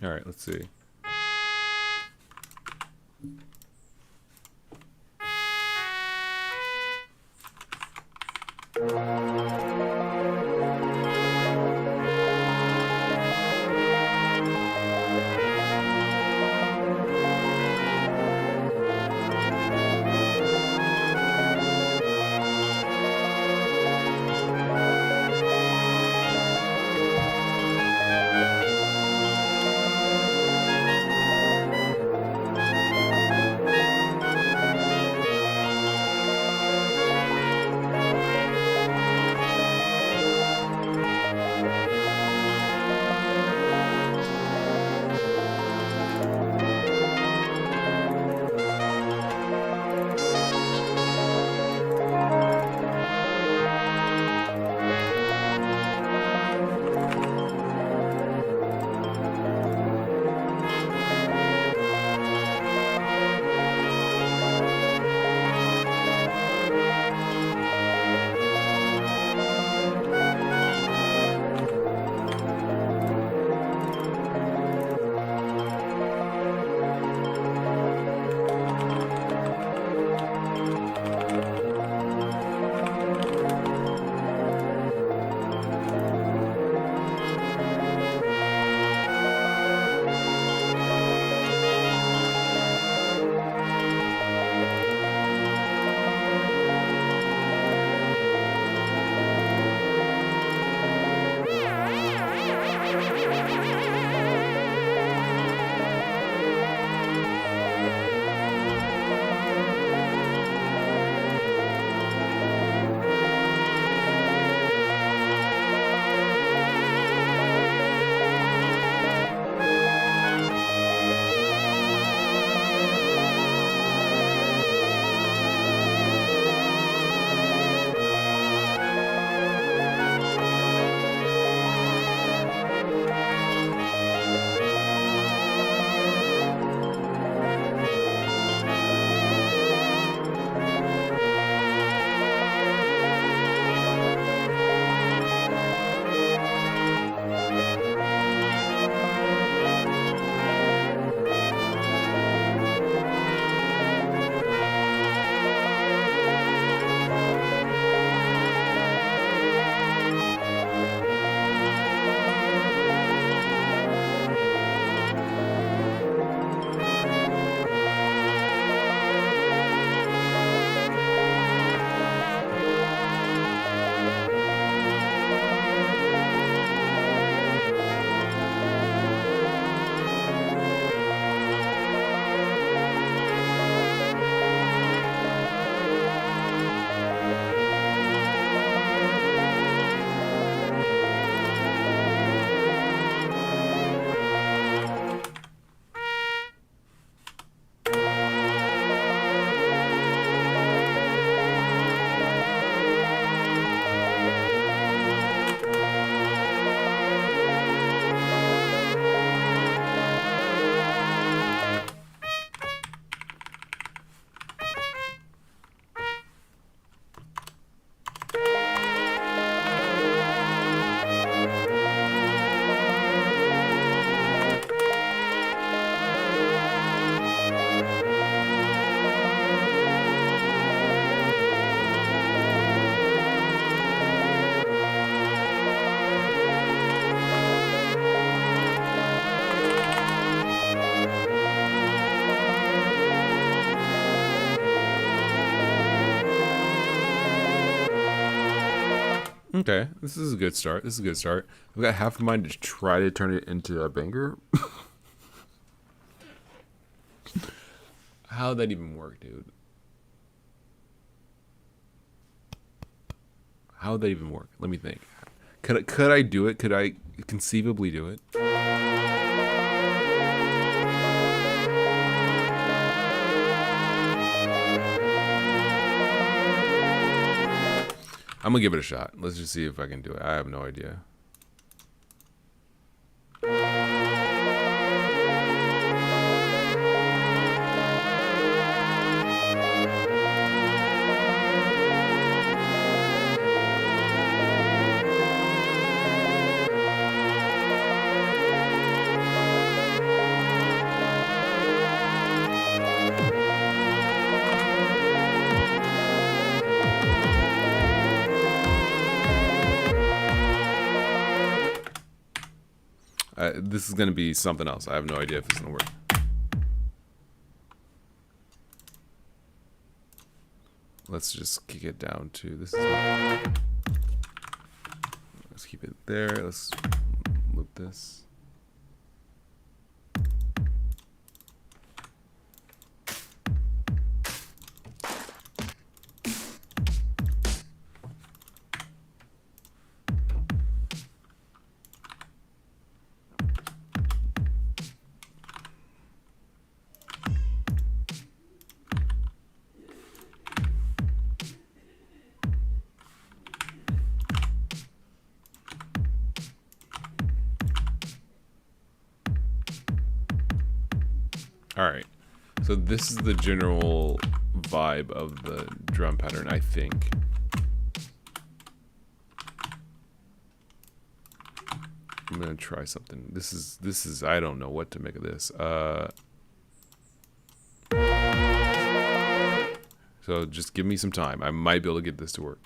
All right, let's see. Okay, this is a good start. This is a good start. I've got half of mine to try to turn it into a banger. How'd that even work, dude? How'd that even work? Let me think. Could I do it? Could I conceivably do it? I'm gonna give it a shot. Let's just see if I can do it. I have no idea. This is going to be something else. I have no idea if it's going to work. Let's just kick it down to this. Let's keep it there. Let's loop this. Alright, so this is the general vibe of the drum pattern, I think. I'm gonna try something. This is I don't know what to make of this. So just give me some time. I might be able to get this to work.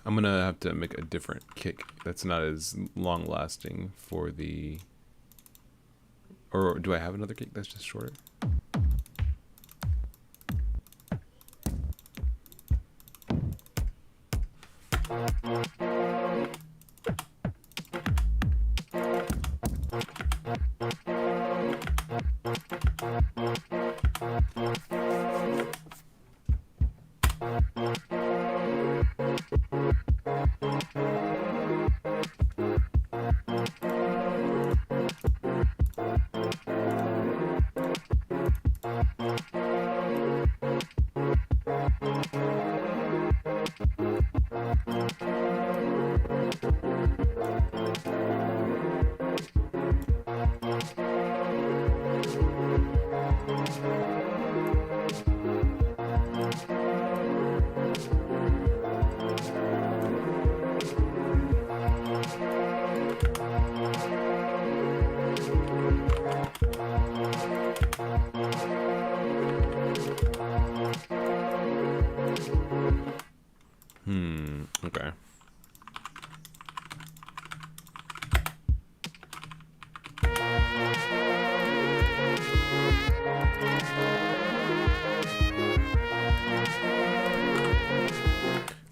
I'm gonna have to make a different kick that's not as long lasting for the, or do I have another kick that's just shorter? Okay.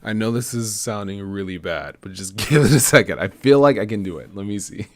I know this is sounding really bad, but just give it a second. I feel like I can do it. Let me see.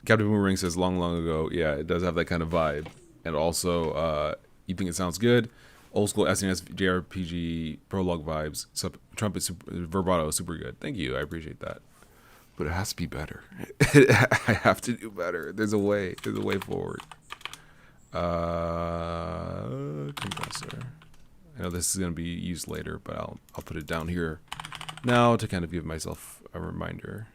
Captain Boomerang says long ago. Yeah, it does have that kind of vibe. And also, you think it sounds good. Old school SNES JRPG prologue vibes. Trumpet vibrato is super good. Thank you. I appreciate that. But it has to be better. I have to do better. There's a way. There's a way forward. Compressor. I know this is going to be used later, but I'll put it down here now to kind of give myself a reminder.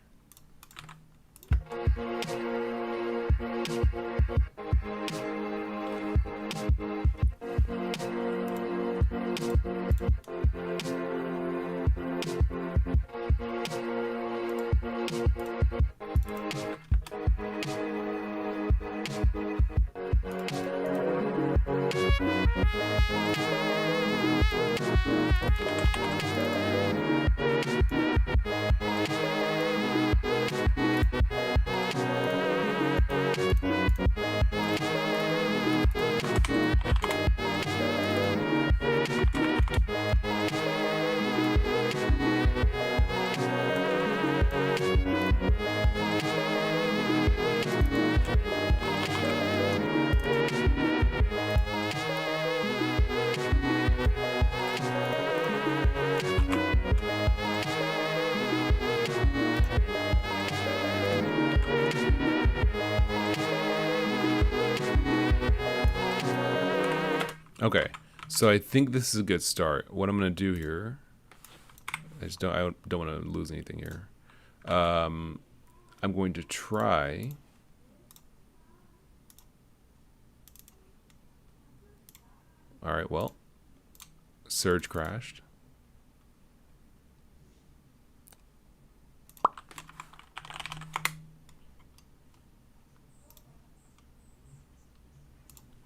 Okay, so I think this is a good start. What I'm gonna do here, I don't want to lose anything here. I'm going to try. All right, well, Surge crashed.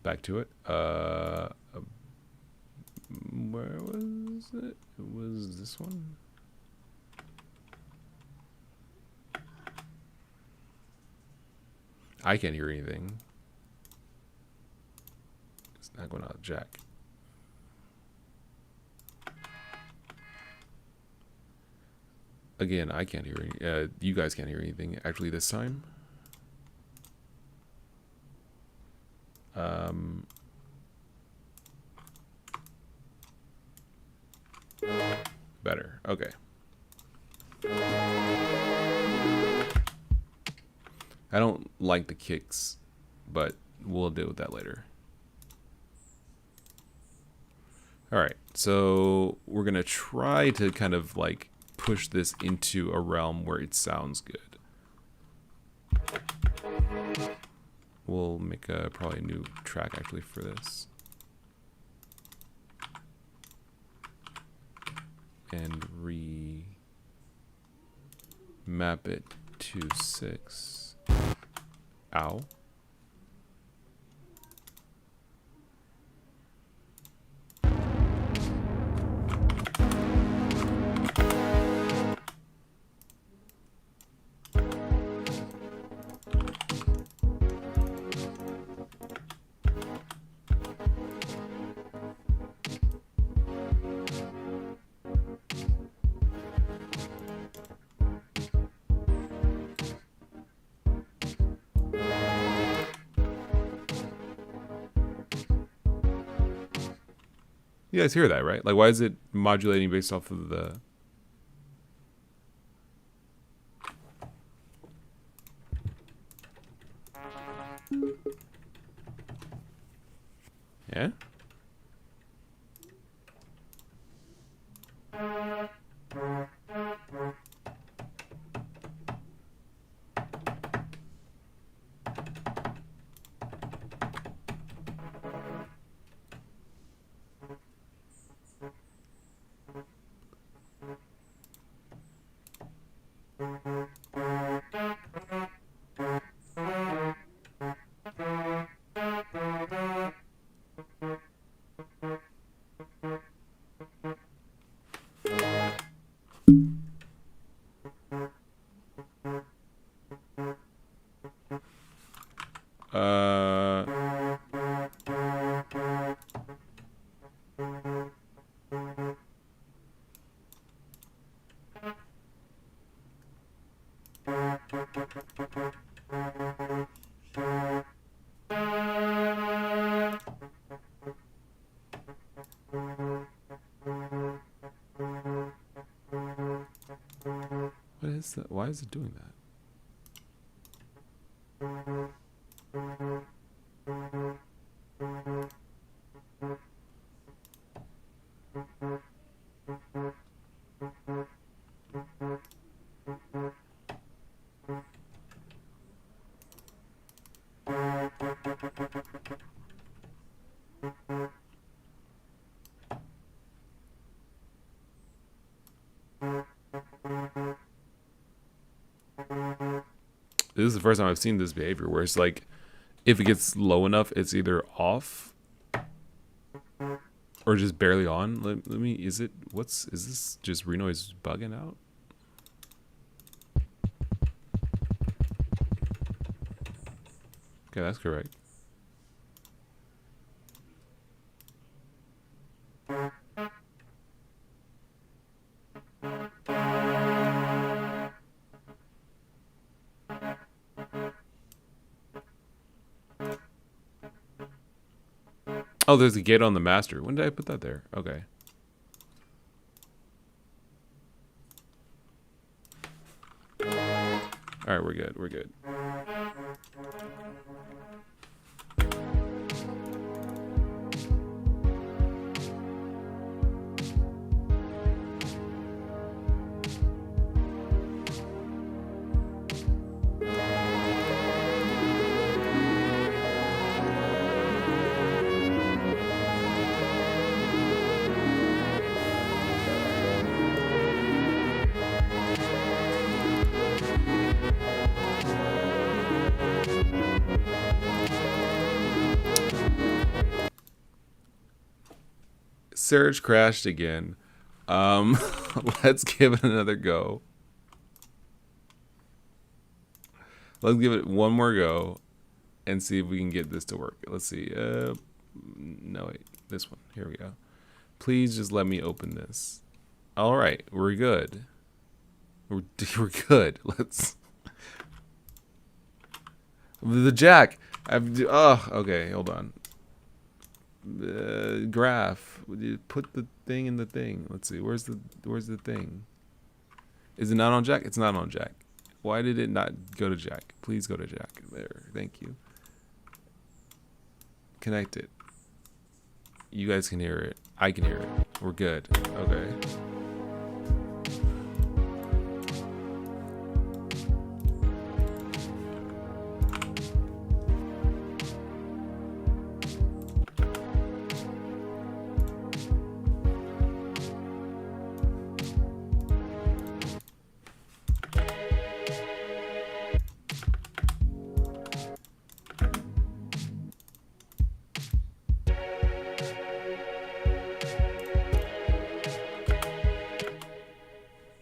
Back to it. Where was it? It was this one. I can't hear anything. It's not going out, jack. Again, I can't hear any. You guys can't hear anything. Actually, this time. Better. Okay. I don't like the kicks, but we'll deal with that later. All right, so we're gonna try to kind of like push this into a realm where it sounds good. We'll make probably a new track actually for this. And remap it to 6. Ow. You guys hear that, right? Like, why is it modulating based off of the... Yeah? What is that? Why is it doing that? This is the first time I've seen this behavior where it's like, if it gets low enough, it's either off or just barely on. Let me, is this just Renoise bugging out? Okay, that's correct. Oh, there's a gate on the master. When did I put that there? Okay. All right, we're good. We're good. Surge crashed again. Let's give it another go. Let's give it one more go and see if we can get this to work. Let's see. No, wait. This one. Here we go. Please just let me open this. All right. We're good. We're good. Let's... The jack. Okay. Hold on. Graph. Put the thing in the thing. Let's see. Where's the thing? Is it not on jack? It's not on jack. Why did it not go to jack? Please go to jack. There. Thank you. Connect it. You guys can hear it. I can hear it. We're good. Okay.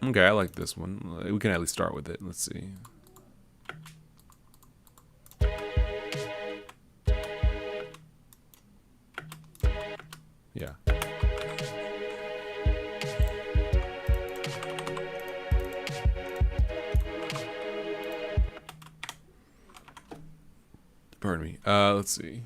Okay, I like this one. We can at least start with it. Let's see. Yeah. Pardon me. Let's see.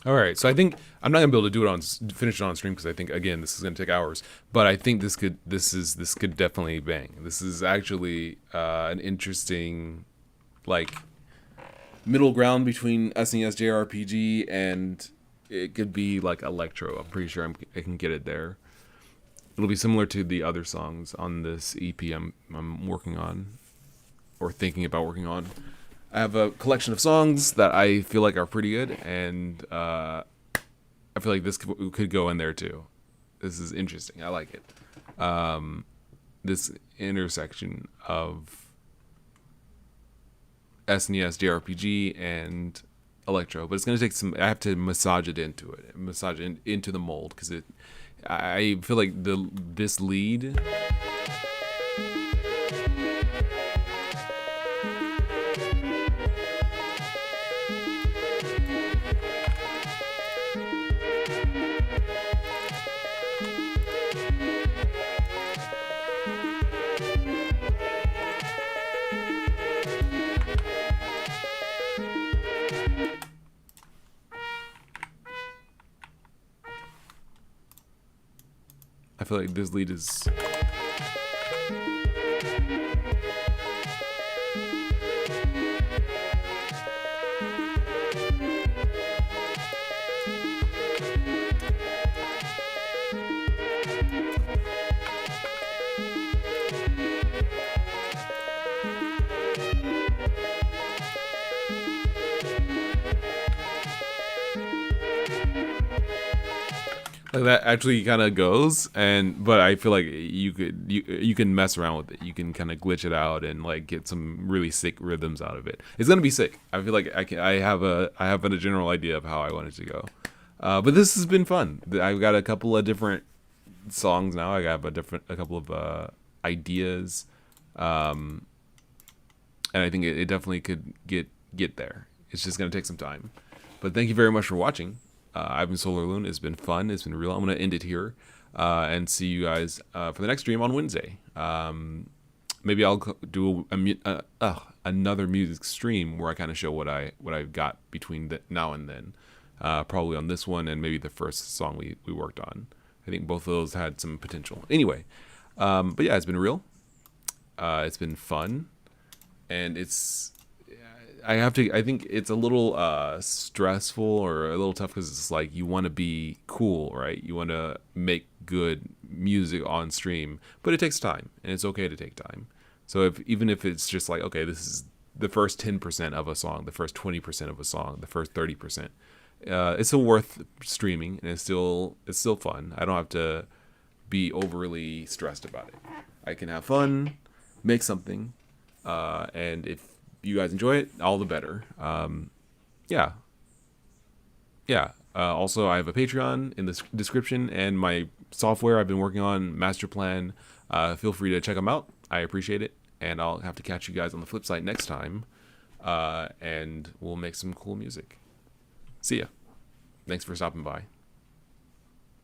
All right, so I think I'm not gonna be able to do it on finish it on stream because I think again this is gonna take hours. But I think this could definitely bang. This is actually an interesting like middle ground between SNES JRPG and it could be like electro. I'm pretty sure I can get it there. It'll be similar to the other songs on this EP I'm working on or thinking about working on. I have a collection of songs that I feel like are pretty good, and I feel like this could go in there too. This is interesting. I like it. This intersection of SNES JRPG and electro, but it's gonna take some. I have to massage it into the mold because I feel like this lead. I feel like this lead is. Like that actually kind of goes, but I feel like you can mess around with it. You can kind of glitch it out and like get some really sick rhythms out of it. It's gonna be sick. I feel like I have a general idea of how I want it to go. But this has been fun. I've got a couple of different songs now. I have a couple of ideas, and I think it definitely could get there. It's just gonna take some time. But thank you very much for watching. I've been SolarLune. It's been fun. It's been real. I'm going to end it here and see you guys for the next stream on Wednesday. Maybe I'll do another music stream where I kind of show what I've got between now and then. Probably on this one and maybe the first song we worked on. I think both of those had some potential. Anyway, but yeah, it's been real. It's been fun. And I think it's a little stressful or a little tough because it's like you want to be cool, right? You want to make good music on stream, but it takes time, and it's okay to take time. So even if it's just like, okay, this is the first 10% of a song, the first 20% of a song, the first 30%, it's still worth streaming, and it's still fun. I don't have to be overly stressed about it. I can have fun, make something, and if you guys enjoy it, all the better. Also, I have a Patreon in the description and my software I've been working on, Master Plan. Feel free to check them out. I appreciate it. And I'll have to catch you guys on the flip side next time. And we'll make some cool music. See ya. Thanks for stopping by.